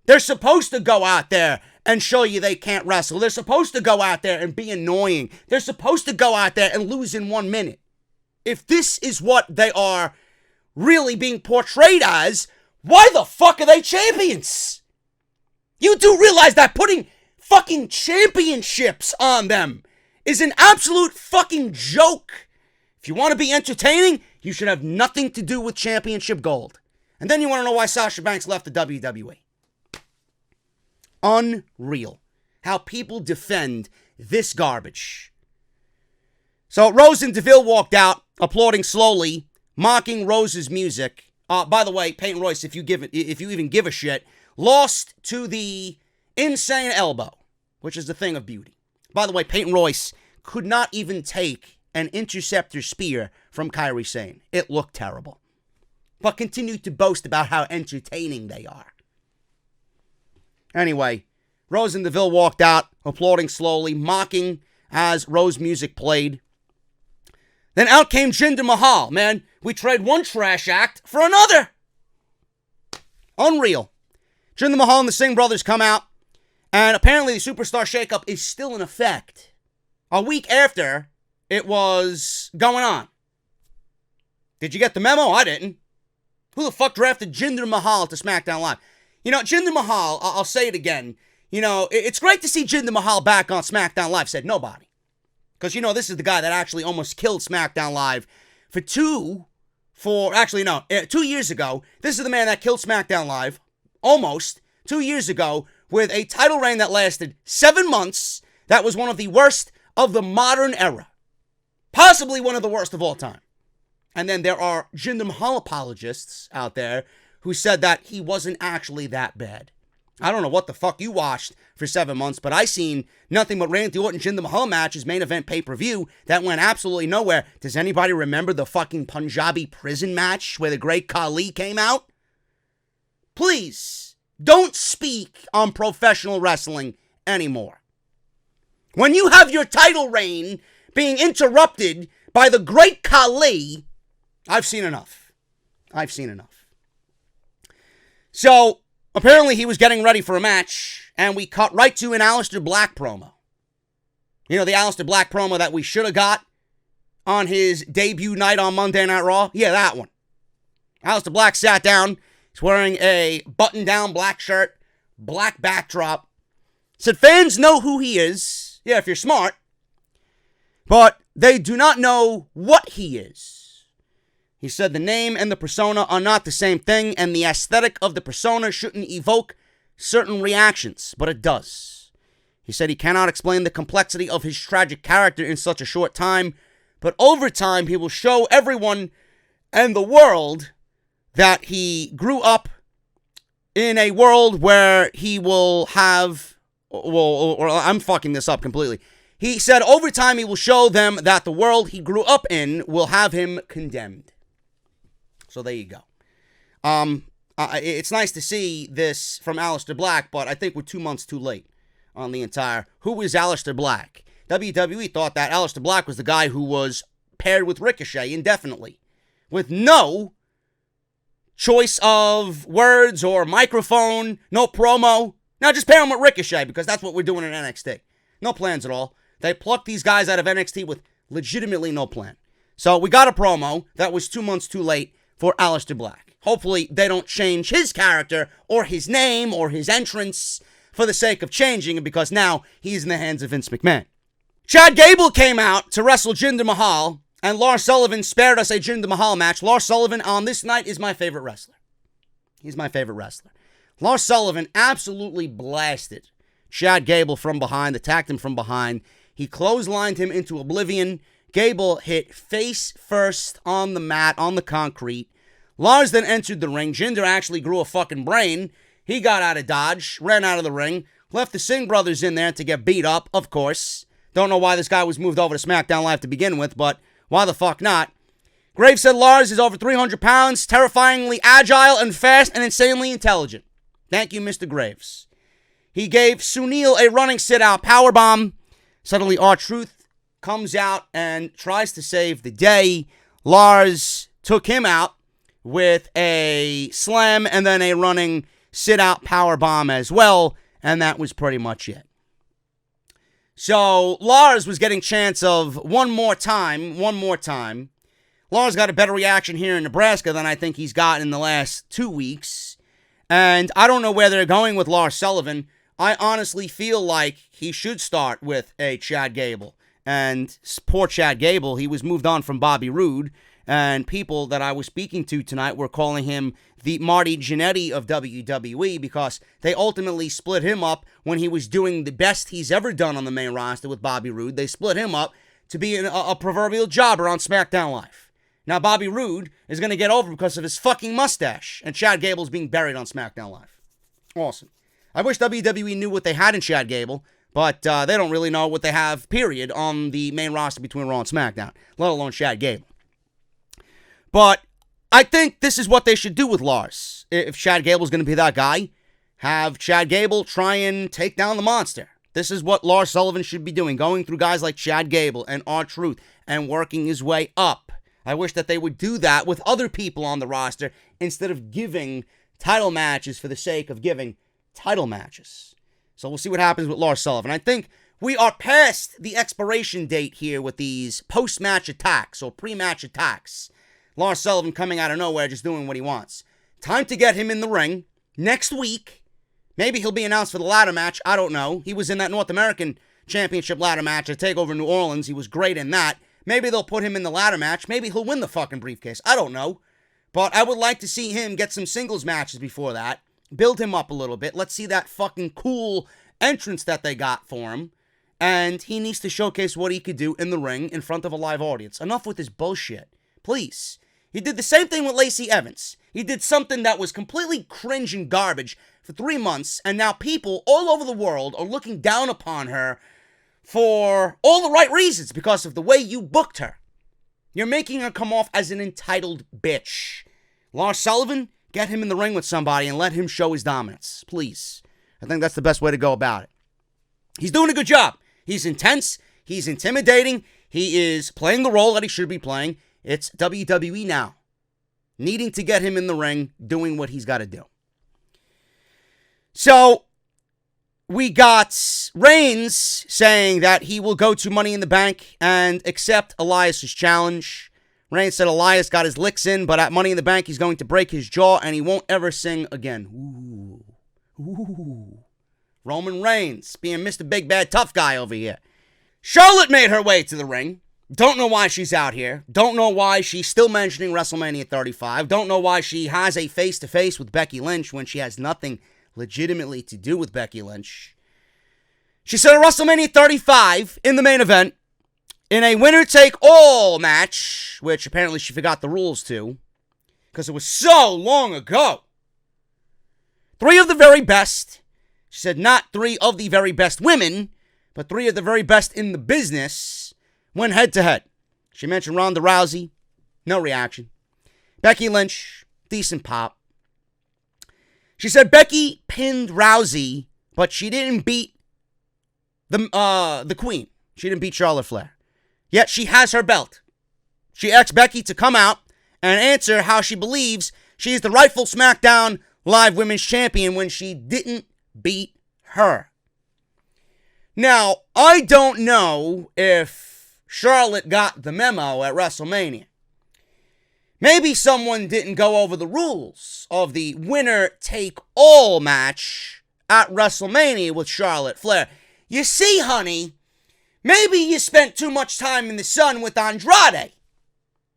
A: They're supposed to go out there and show you they can't wrestle. They're supposed to go out there and be annoying. They're supposed to go out there and lose in 1 minute. If this is what they are really being portrayed as, why the fuck are they champions? You do realize that putting fucking championships on them is an absolute fucking joke. If you want to be entertaining, you should have nothing to do with championship gold. And then you want to know why Sasha Banks left the WWE. Unreal. How people defend this garbage. So Rose and Deville walked out, applauding slowly, mocking Rose's music. By the way, Payton Royce, if you even give a shit, lost to the insane elbow, which is the thing of beauty. By the way, Payton Royce could not even take an interceptor spear from Kyrie Sane. It looked terrible. But continued to boast about how entertaining they are. Anyway, Rose and Deville walked out, applauding slowly, mocking as Rose music played. Then out came Jinder Mahal. Man, we trade one trash act for another. Unreal. Jinder Mahal and the Singh brothers come out, and apparently the Superstar Shakeup is still in effect. A week after it was going on. Did you get the memo? I didn't. Who the fuck drafted Jinder Mahal to SmackDown Live? You know, Jinder Mahal, I'll say it again. You know, it's great to see Jinder Mahal back on SmackDown Live, said nobody. Because, you know, this is the guy that actually almost killed SmackDown Live 2 years ago. This is the man that killed SmackDown Live, almost, 2 years ago, with a title reign that lasted 7 months. That was one of the worst of the modern era. Possibly one of the worst of all time. And then there are Jinder Mahal apologists out there who said that he wasn't actually that bad. I don't know what the fuck you watched for 7 months, but I seen nothing but Randy Orton Jinder Mahal matches, main event pay-per-view, that went absolutely nowhere. Does anybody remember the fucking Punjabi prison match where the great Khali came out? Please, don't speak on professional wrestling anymore. When you have your title reign being interrupted by the great Khali, I've seen enough. I've seen enough. So, apparently he was getting ready for a match, and we cut right to an Aleister Black promo. You know, the Aleister Black promo that we should have got on his debut night on Monday Night Raw? Yeah, that one. Aleister Black sat down. He's wearing a button-down black shirt, black backdrop. Said fans know who he is. Yeah, if you're smart. But they do not know what he is. He said the name and the persona are not the same thing, and the aesthetic of the persona shouldn't evoke certain reactions, but it does. He said he cannot explain the complexity of his tragic character in such a short time, but over time he will show everyone and the world that he grew up in a world where he will have, or I'm fucking this up completely. He said over time he will show them that the world he grew up in will have him condemned. So there you go. It's nice to see this from Aleister Black, but I think we're 2 months too late on the entire who is Aleister Black. WWE thought that Aleister Black was the guy who was paired with Ricochet indefinitely, with no choice of words or microphone, no promo. Now just pair him with Ricochet, because that's what we're doing in NXT. No plans at all. They plucked these guys out of NXT with legitimately no plan. So we got a promo that was 2 months too late for Aleister Black. Hopefully they don't change his character or his name or his entrance for the sake of changing it, because now he's in the hands of Vince McMahon. Chad Gable came out to wrestle Jinder Mahal, and Lars Sullivan spared us a Jinder Mahal match. Lars Sullivan on this night is my favorite wrestler. He's my favorite wrestler. Lars Sullivan absolutely blasted Chad Gable from behind, attacked him from behind. He clotheslined him into oblivion. Gable hit face first on the mat, on the concrete. Lars then entered the ring. Jinder actually grew a fucking brain. He got out of Dodge, ran out of the ring, left the Singh brothers in there to get beat up, of course. Don't know why this guy was moved over to SmackDown Live to begin with, but why the fuck not? Graves said Lars is over 300 pounds, terrifyingly agile and fast and insanely intelligent. Thank you, Mr. Graves. He gave Sunil a running sit-out powerbomb. Suddenly, R-Truth comes out and tries to save the day. Lars took him out with a slam and then a running sit-out powerbomb as well, and that was pretty much it. So Lars was getting chance of one more time. Lars got a better reaction here in Nebraska than I think he's got in the last 2 weeks, and I don't know where they're going with Lars Sullivan. I honestly feel like he should start with a Chad Gable. And poor Chad Gable, he was moved on from Bobby Roode, and people that I was speaking to tonight were calling him the Marty Jannetty of WWE, because they ultimately split him up when he was doing the best he's ever done on the main roster with Bobby Roode. They split him up to be a proverbial jobber on SmackDown Live. Now Bobby Roode is going to get over because of his fucking mustache. And Chad Gable's being buried on SmackDown Live. Awesome. I wish WWE knew what they had in Chad Gable, but they don't really know what they have, period, on the main roster between Raw and SmackDown, let alone Chad Gable. But I think this is what they should do with Lars. If Chad Gable's going to be that guy, have Chad Gable try and take down the monster. This is what Lars Sullivan should be doing, going through guys like Chad Gable and R-Truth and working his way up. I wish that they would do that with other people on the roster instead of giving title matches for the sake of giving title matches. So we'll see what happens with Lars Sullivan. I think we are past the expiration date here with these post-match attacks or pre-match attacks. Lars Sullivan coming out of nowhere, just doing what he wants. Time to get him in the ring next week. Maybe he'll be announced for the ladder match. I don't know. He was in that North American Championship ladder match at TakeOver New Orleans. He was great in that. Maybe they'll put him in the ladder match. Maybe he'll win the fucking briefcase. I don't know. But I would like to see him get some singles matches before that. Build him up a little bit. Let's see that fucking cool entrance that they got for him. And he needs to showcase what he could do in the ring in front of a live audience. Enough with this bullshit. Please. He did the same thing with Lacey Evans. He did something that was completely cringe and garbage for 3 months, and now people all over the world are looking down upon her for all the right reasons because of the way you booked her. You're making her come off as an entitled bitch. Lars Sullivan, get him in the ring with somebody and let him show his dominance. Please. I think that's the best way to go about it. He's doing a good job. He's intense. He's intimidating. He is playing the role that he should be playing. It's WWE now. Needing to get him in the ring, doing what he's got to do. So, we got Reigns saying that he will go to Money in the Bank and accept Elias's challenge. Reigns said Elias got his licks in, but at Money in the Bank, he's going to break his jaw and he won't ever sing again. Ooh. Roman Reigns being Mr. Big Bad Tough Guy over here. Charlotte made her way to the ring. Don't know why she's out here. Don't know why she's still mentioning WrestleMania 35. Don't know why she has a face-to-face with Becky Lynch when she has nothing legitimately to do with Becky Lynch. She said at WrestleMania 35, in the main event, in a winner-take-all match, which apparently she forgot the rules to, because it was so long ago. 3 of the very best. She said not 3 of the very best women, but 3 of the very best in the business went head-to-head. She mentioned Ronda Rousey. No reaction. Becky Lynch. Decent pop. She said Becky pinned Rousey, but she didn't beat the Queen. She didn't beat Charlotte Flair. Yet she has her belt. She asked Becky to come out and answer how she believes she is the rightful SmackDown Live Women's Champion when she didn't beat her. Now, I don't know if Charlotte got the memo at WrestleMania. Maybe someone didn't go over the rules of the winner-take-all match at WrestleMania with Charlotte Flair. You see, honey, maybe you spent too much time in the sun with Andrade.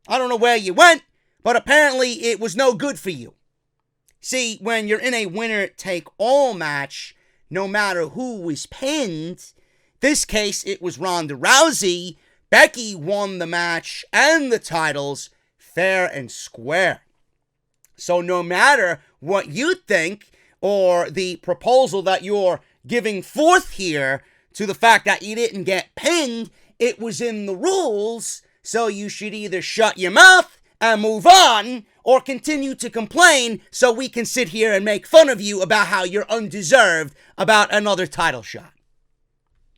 A: I don't know where you went, but apparently it was no good for you. See, when you're in a winner-take-all match, no matter who was pinned, this case it was Ronda Rousey. Becky won the match and the titles fair and square. So no matter what you think or the proposal that you're giving forth here to the fact that you didn't get pinned, it was in the rules, so you should either shut your mouth and move on or continue to complain so we can sit here and make fun of you about how you're undeserved about another title shot.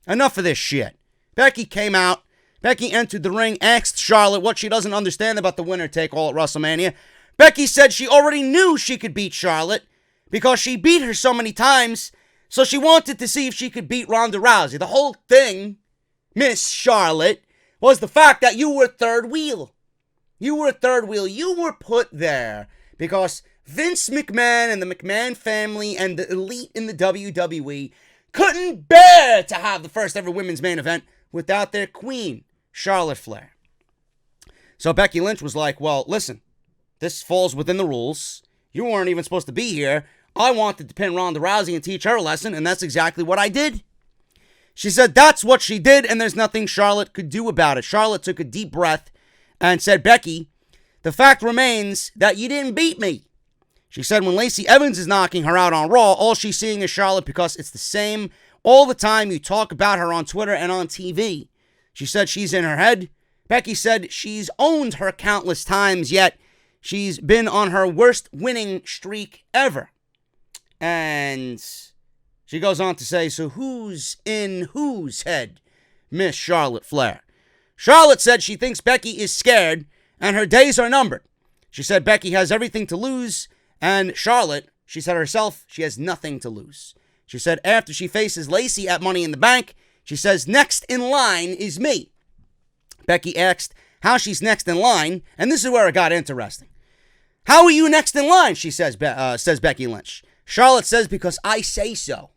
A: Enough of this shit. Becky came out. Becky entered the ring, asked Charlotte what she doesn't understand about the winner-take-all at WrestleMania. Becky said she already knew she could beat Charlotte because she beat her so many times, so she wanted to see if she could beat Ronda Rousey. The whole thing, Miss Charlotte, was the fact that you were third wheel. You were third wheel. You were put there because Vince McMahon and the McMahon family and the elite in the WWE couldn't bear to have the first ever women's main event without their queen, Charlotte Flair. So Becky Lynch was like, well, listen, this falls within the rules. You weren't even supposed to be here. I wanted to pin Ronda Rousey and teach her a lesson, and that's exactly what I did. She said that's what she did, and there's nothing Charlotte could do about it. Charlotte took a deep breath and said, Becky, The fact remains that you didn't beat me. She said when Lacey Evans is knocking her out on Raw, all she's seeing is Charlotte because it's the same all the time you talk about her on Twitter and on TV. She said she's in her head. Becky said she's owned her countless times, yet she's been on her worst winning streak ever. And she goes on to say, so who's in whose head, Miss Charlotte Flair? Charlotte said she thinks Becky is scared and her days are numbered. She said Becky has everything to lose, and Charlotte, she said herself, she has nothing to lose. She said after she faces Lacey at Money in the Bank, she says next in line is me. Becky asked how she's next in line, and this is where it got interesting. How are you next in line, she says Becky Lynch. Charlotte says because I say so.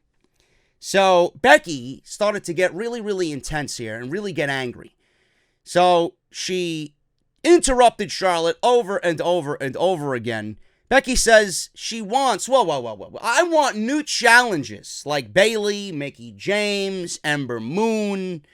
A: So Becky started to get really, really intense here and really get angry. So she interrupted Charlotte over and over and over again. Becky says she wants, whoa. I want new challenges like Bayley, Mickie James, Ember Moon.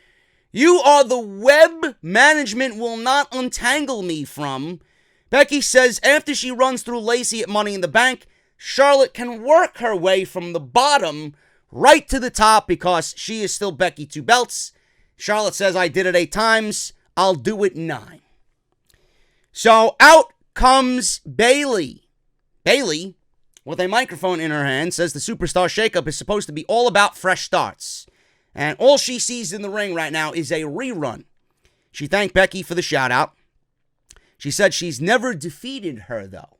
A: You are the web management will not untangle me from. Becky says after she runs through Lacey at Money in the Bank, Charlotte can work her way from the bottom right to the top because she is still Becky 2 belts. Charlotte says I did it 8 times. I'll do it 9. So out comes Bayley. Bayley, with a microphone in her hand, says the Superstar Shakeup is supposed to be all about fresh starts. And all she sees in the ring right now is a rerun. She thanked Becky for the shout-out. She said she's never defeated her, though.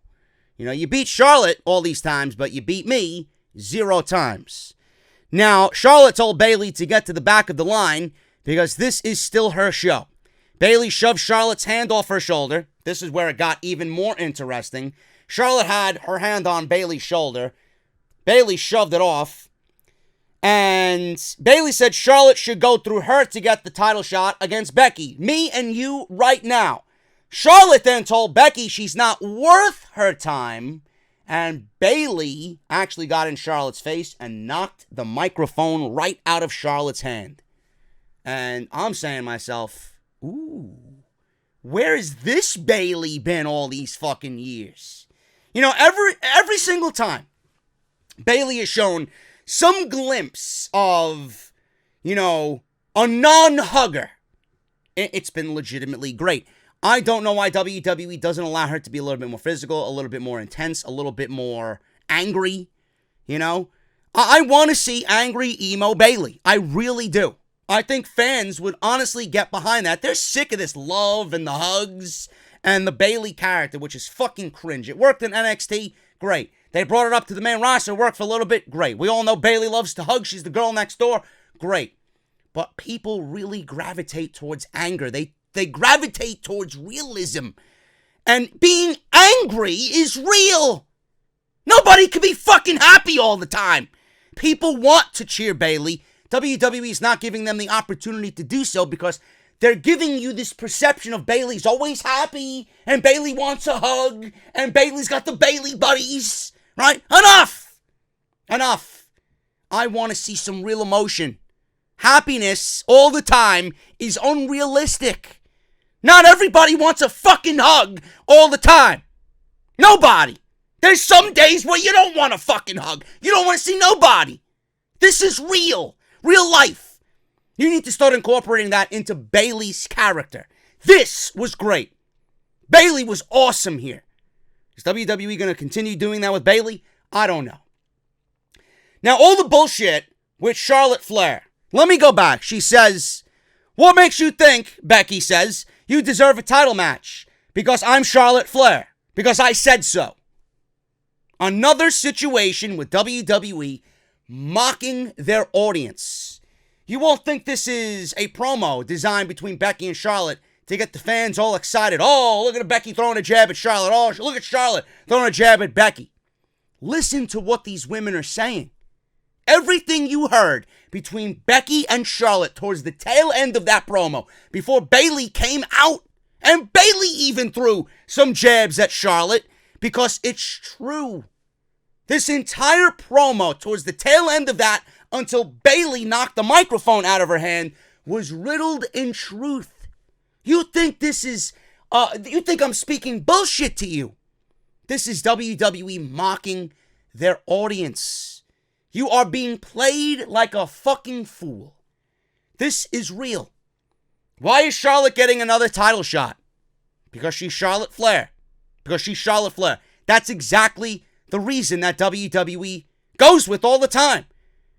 A: You know, you beat Charlotte all these times, but you beat me 0 times. Now, Charlotte told Bayley to get to the back of the line because this is still her show. Bayley shoved Charlotte's hand off her shoulder. This is where it got even more interesting. Charlotte had her hand on Bayley's shoulder. Bayley shoved it off. And Bayley said Charlotte should go through her to get the title shot against Becky. Me and you right now. Charlotte then told Becky she's not worth her time. And Bayley actually got in Charlotte's face and knocked the microphone right out of Charlotte's hand. And I'm saying to myself, ooh, where has this Bayley been all these fucking years? You know, every single time Bayley has shown some glimpse of, you know, a non-hugger, it's been legitimately great. I don't know why WWE doesn't allow her to be a little bit more physical, a little bit more intense, a little bit more angry, you know? I want to see angry emo Bayley. I really do. I think fans would honestly get behind that. They're sick of this love and the hugs and the Bayley character, which is fucking cringe. It worked in NXT, great. They brought it up to the main roster, worked for a little bit, great. We all know Bayley loves to hug. She's the girl next door, great. But people really gravitate towards anger. They gravitate towards realism. And being angry is real. Nobody can be fucking happy all the time. People want to cheer Bayley. WWE is not giving them the opportunity to do so because they're giving you this perception of Bayley's always happy and Bayley wants a hug and Bayley's got the Bayley buddies, right? Enough. I want to see some real emotion. Happiness all the time is unrealistic. Not everybody wants a fucking hug all the time. Nobody. There's some days where you don't want a fucking hug. You don't want to see nobody. This is real. Real life. You need to start incorporating that into Bayley's character. This was great. Bayley was awesome here. Is WWE going to continue doing that with Bayley? I don't know. Now, all the bullshit with Charlotte Flair. Let me go back. She says, what makes you think, Becky says, you deserve a title match? Because I'm Charlotte Flair. Because I said so. Another situation with WWE mocking their audience. You won't think this is a promo designed between Becky and Charlotte to get the fans all excited. Oh, look at Becky throwing a jab at Charlotte. Oh, look at Charlotte throwing a jab at Becky. Listen to what these women are saying. Everything you heard between Becky and Charlotte towards the tail end of that promo, before Bayley came out, and Bayley even threw some jabs at Charlotte, because it's true. This entire promo towards the tail end of that, until Bayley knocked the microphone out of her hand, was riddled in truth. You think this is You think I'm speaking bullshit to you. This is WWE mocking their audience. You are being played like a fucking fool. This is real. Why is Charlotte getting another title shot? Because she's Charlotte Flair. Because she's Charlotte Flair. That's exactly the reason that WWE goes with all the time.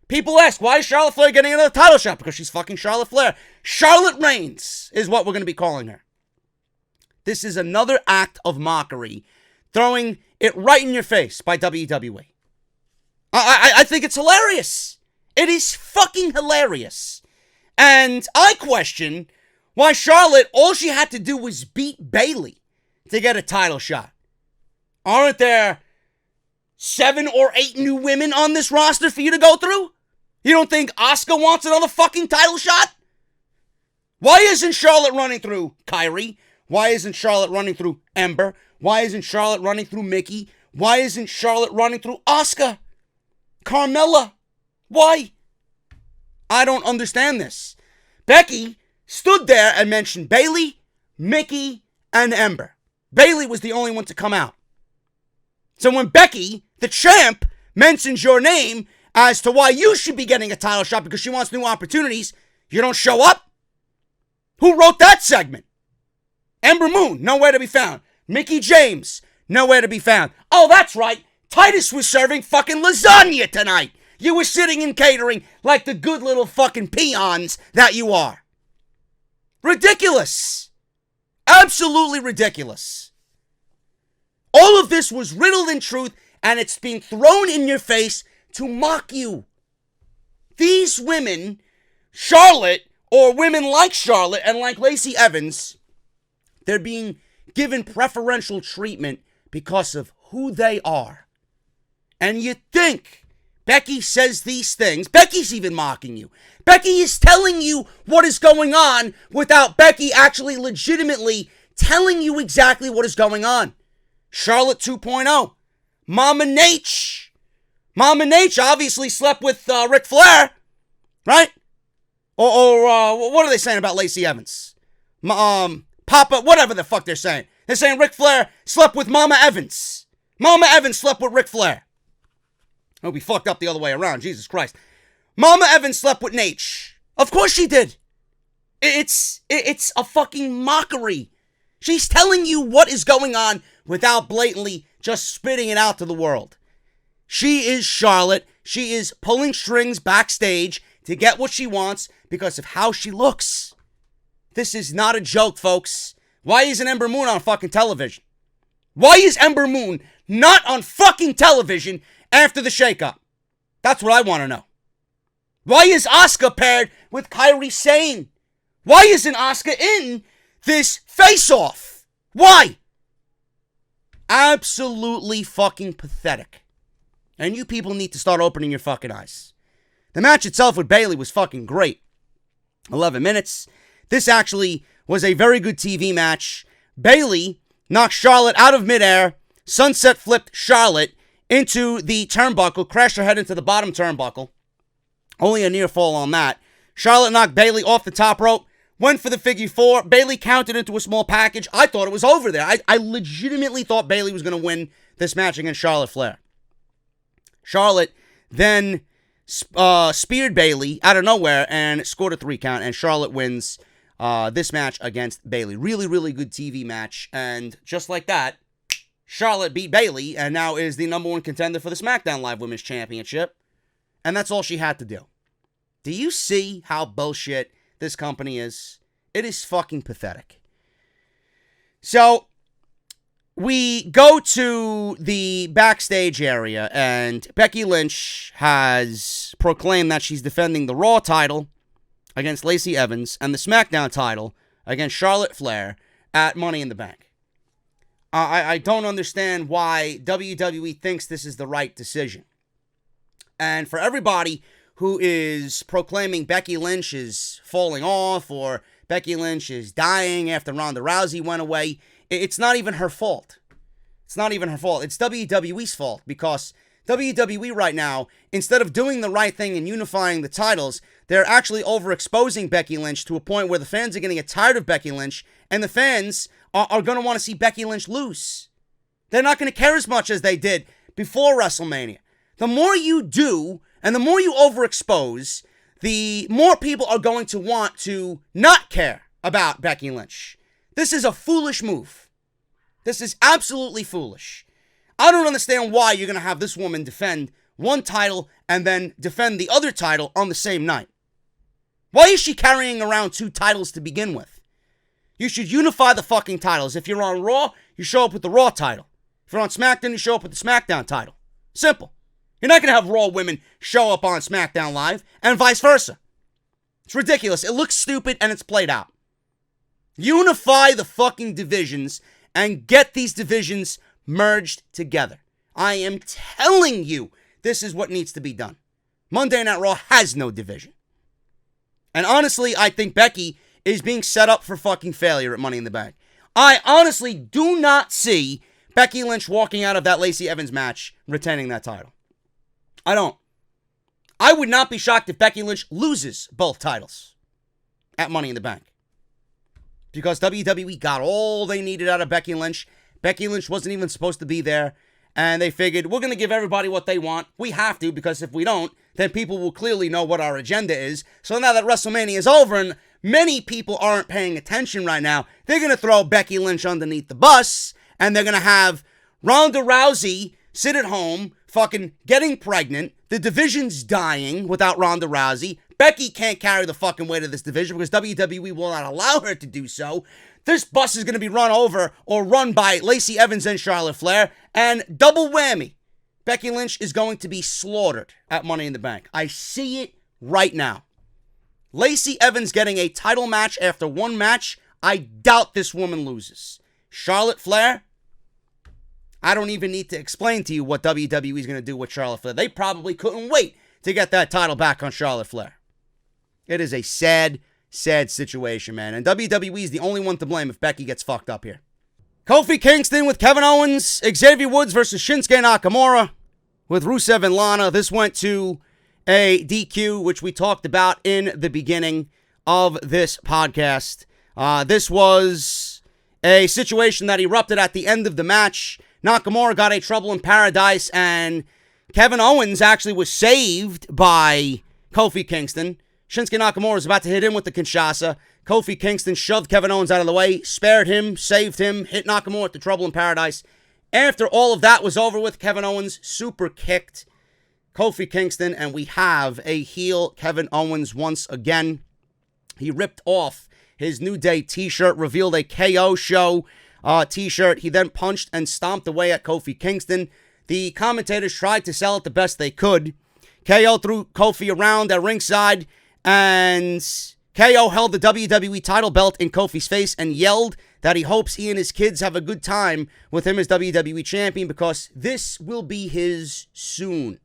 A: People ask, why is Charlotte Flair getting another title shot? Because she's fucking Charlotte Flair. Charlotte Reigns is what we're going to be calling her. This is another act of mockery, throwing it right in your face by WWE. I think it's hilarious. It is fucking hilarious. And I question why Charlotte, all she had to do was beat Bayley to get a title shot. Aren't there 7 or 8 new women on this roster for you to go through? You don't think Asuka wants another fucking title shot? Why isn't Charlotte running through Kyrie? Why isn't Charlotte running through Ember? Why isn't Charlotte running through Mickey? Why isn't Charlotte running through Asuka? Carmella? Why? I don't understand this. Becky stood there and mentioned Bayley, Mickey, and Ember. Bayley was the only one to come out. So when Becky, the champ, mentions your name as to why you should be getting a title shot because she wants new opportunities, you don't show up? Who wrote that segment? Ember Moon, nowhere to be found. Mickey James, nowhere to be found. Oh, that's right. Titus was serving fucking lasagna tonight. You were sitting in catering like the good little fucking peons that you are. Ridiculous. Absolutely ridiculous. All of this was riddled in truth, and it's being thrown in your face to mock you. These women, Charlotte, or women like Charlotte and like Lacey Evans, they're being given preferential treatment because of who they are. And you think Becky says these things. Becky's even mocking you. Becky is telling you what is going on without Becky actually legitimately telling you exactly what is going on. Charlotte 2.0. Mama Nate. Mama Nate obviously slept with Ric Flair, right? Or what are they saying about Lacey Evans? Papa, whatever the fuck they're saying. They're saying Ric Flair slept with Mama Evans. Mama Evans slept with Ric Flair. Oh, we fucked up the other way around. Jesus Christ. Mama Evans slept with Nate. Of course she did. It's a fucking mockery. She's telling you what is going on without blatantly just spitting it out to the world. She is Charlotte. She is pulling strings backstage to get what she wants because of how she looks. This is not a joke, folks. Why isn't Ember Moon on fucking television? Why is Ember Moon not on fucking television after the shakeup? That's what I want to know. Why is Asuka paired with Kyrie Sane? Why isn't Asuka in this face-off? Why? Absolutely fucking pathetic. And you people need to start opening your fucking eyes. The match itself with Bayley was fucking great. 11 minutes. This actually was a very good TV match. Bayley knocked Charlotte out of midair, sunset flipped Charlotte into the turnbuckle, crashed her head into the bottom turnbuckle. Only a near fall on that. Charlotte knocked Bayley off the top rope, went for the figure 4. Bayley counted into a small package. I thought it was over there. I legitimately thought Bayley was going to win this match against Charlotte Flair. Charlotte then speared Bayley out of nowhere and scored a 3 count, and Charlotte wins this match against Bayley. Really, really good TV match, and just like that, Charlotte beat Bayley and now is the number 1 contender for the SmackDown Live Women's Championship, and that's all she had to do. Do you see how bullshit this company is? It is fucking pathetic. So, we go to the backstage area, and Becky Lynch has proclaimed that she's defending the Raw title against Lacey Evans and the SmackDown title against Charlotte Flair at Money in the Bank. I don't understand why WWE thinks this is the right decision. And for everybody who is proclaiming Becky Lynch is falling off or Becky Lynch is dying after Ronda Rousey went away, it's not even her fault. It's not even her fault. It's WWE's fault because WWE right now, instead of doing the right thing and unifying the titles, they're actually overexposing Becky Lynch to a point where the fans are going to get tired of Becky Lynch, and the fans are going to want to see Becky Lynch lose. They're not going to care as much as they did before WrestleMania. The more you do, and the more you overexpose, the more people are going to want to not care about Becky Lynch. This is a foolish move. This is absolutely foolish. I don't understand why you're going to have this woman defend one title and then defend the other title on the same night. Why is she carrying around two titles to begin with? You should unify the fucking titles. If you're on Raw, you show up with the Raw title. If you're on SmackDown, you show up with the SmackDown title. Simple. You're not going to have Raw women show up on SmackDown Live and vice versa. It's ridiculous. It looks stupid and it's played out. Unify the fucking divisions and get these divisions merged together. I am telling you, this is what needs to be done. Monday Night Raw has no division. And honestly, I think Becky is being set up for fucking failure at Money in the Bank. I honestly do not see Becky Lynch walking out of that Lacey Evans match retaining that title. I don't. I would not be shocked if Becky Lynch loses both titles at Money in the Bank. Because WWE got all they needed out of Becky Lynch. Becky Lynch wasn't even supposed to be there. And they figured, we're going to give everybody what they want. We have to, because if we don't, then people will clearly know what our agenda is. So now that WrestleMania is over and many people aren't paying attention right now, they're going to throw Becky Lynch underneath the bus. And they're going to have Ronda Rousey sit at home, fucking getting pregnant. The division's dying without Ronda Rousey. Becky can't carry the fucking weight of this division because WWE will not allow her to do so. This bus is going to be run over or run by Lacey Evans and Charlotte Flair. And double whammy. Becky Lynch is going to be slaughtered at Money in the Bank. I see it right now. Lacey Evans getting a title match after one match. I doubt this woman loses. Charlotte Flair, I don't even need to explain to you what WWE is going to do with Charlotte Flair. They probably couldn't wait to get that title back on Charlotte Flair. It is a sad, sad situation, man. And WWE is the only one to blame if Becky gets fucked up here. Kofi Kingston with Kevin Owens. Xavier Woods versus Shinsuke Nakamura with Rusev and Lana. This went to a DQ, which we talked about in the beginning of this podcast. This was a situation that erupted at the end of the match. Nakamura got a trouble in paradise, and Kevin Owens actually was saved by Kofi Kingston. Shinsuke Nakamura was about to hit him with the Kinshasa. Kofi Kingston shoved Kevin Owens out of the way, spared him, saved him, hit Nakamura with the trouble in paradise. After all of that was over with, Kevin Owens super kicked Kofi Kingston, and we have a heel Kevin Owens once again. He ripped off his New Day t-shirt, revealed a KO show t-shirt. He then punched and stomped away at Kofi Kingston. The commentators tried to sell it the best they could. KO threw Kofi around at ringside, and KO held the WWE title belt in Kofi's face and yelled that he hopes he and his kids have a good time with him as WWE champion because this will be his soon.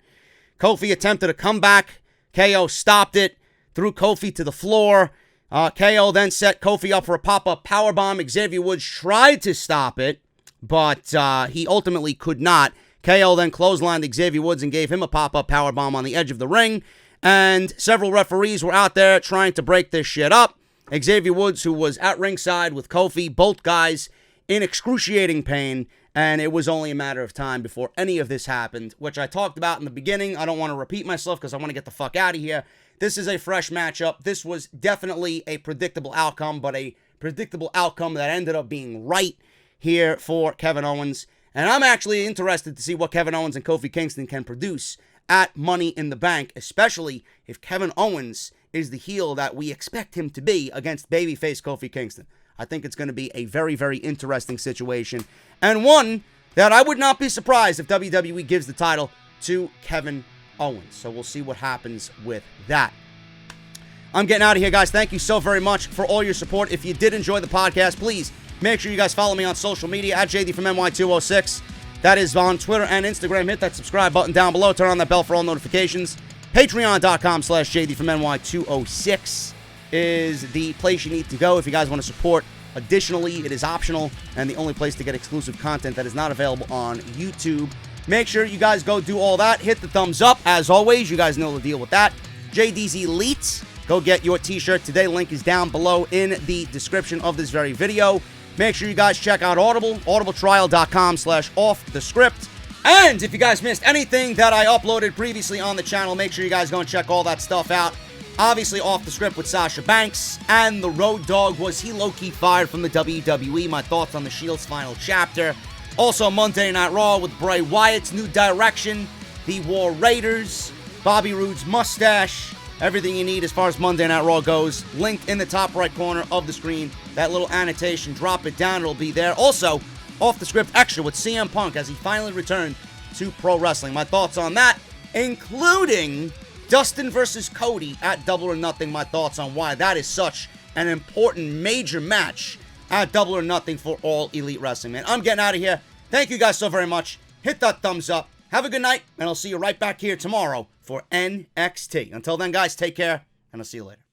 A: Kofi attempted a comeback. KO stopped it, threw Kofi to the floor. KO then set Kofi up for a pop-up powerbomb. Xavier Woods tried to stop it, but he ultimately could not. KO then clotheslined Xavier Woods and gave him a pop-up powerbomb on the edge of the ring. And several referees were out there trying to break this shit up. Xavier Woods, who was at ringside with Kofi, both guys in excruciating pain. And it was only a matter of time before any of this happened, which I talked about in the beginning. I don't want to repeat myself because I want to get the fuck out of here. This is a fresh matchup. This was definitely a predictable outcome, but a predictable outcome that ended up being right here for Kevin Owens. And I'm actually interested to see what Kevin Owens and Kofi Kingston can produce at Money in the Bank, especially if Kevin Owens is the heel that we expect him to be against babyface Kofi Kingston. I think it's going to be a very, very interesting situation, and one that I would not be surprised if WWE gives the title to Kevin Owens. So we'll see what happens with that. I'm getting out of here, guys. Thank you so very much for all your support. If you did enjoy the podcast, please make sure you guys follow me on social media at JD from NY206. That is on Twitter and Instagram. Hit that subscribe button down below. Turn on that bell for all notifications. Patreon.com/JD from NY206 is the place you need to go if you guys want to support. Additionally, it is optional and the only place to get exclusive content that is not available on YouTube. Make sure you guys go do all that. Hit the thumbs up. As always, you guys know the deal with that. JD's Elite. Go get your t-shirt today. Link is down below in the description of this very video. Make sure you guys check out Audible, audibletrial.com/offthescript. And if you guys missed anything that I uploaded previously on the channel, make sure you guys go and check all that stuff out. Obviously, Off the Script with Sasha Banks. And the Road Dogg, was he low-key fired from the WWE? My thoughts on the Shield's final chapter. Also, Monday Night Raw with Bray Wyatt's new direction. The War Raiders. Bobby Roode's mustache. Everything you need as far as Monday Night Raw goes. Linked in the top right corner of the screen. That little annotation, drop it down, it'll be there. Also, Off the Script Extra with CM Punk as he finally returned to pro wrestling. My thoughts on that, including Dustin versus Cody at Double or Nothing. My thoughts on why that is such an important major match at Double or Nothing for All Elite Wrestling, man. I'm getting out of here. Thank you guys so very much. Hit that thumbs up. Have a good night, and I'll see you right back here tomorrow for NXT. Until then, guys, take care, and I'll see you later.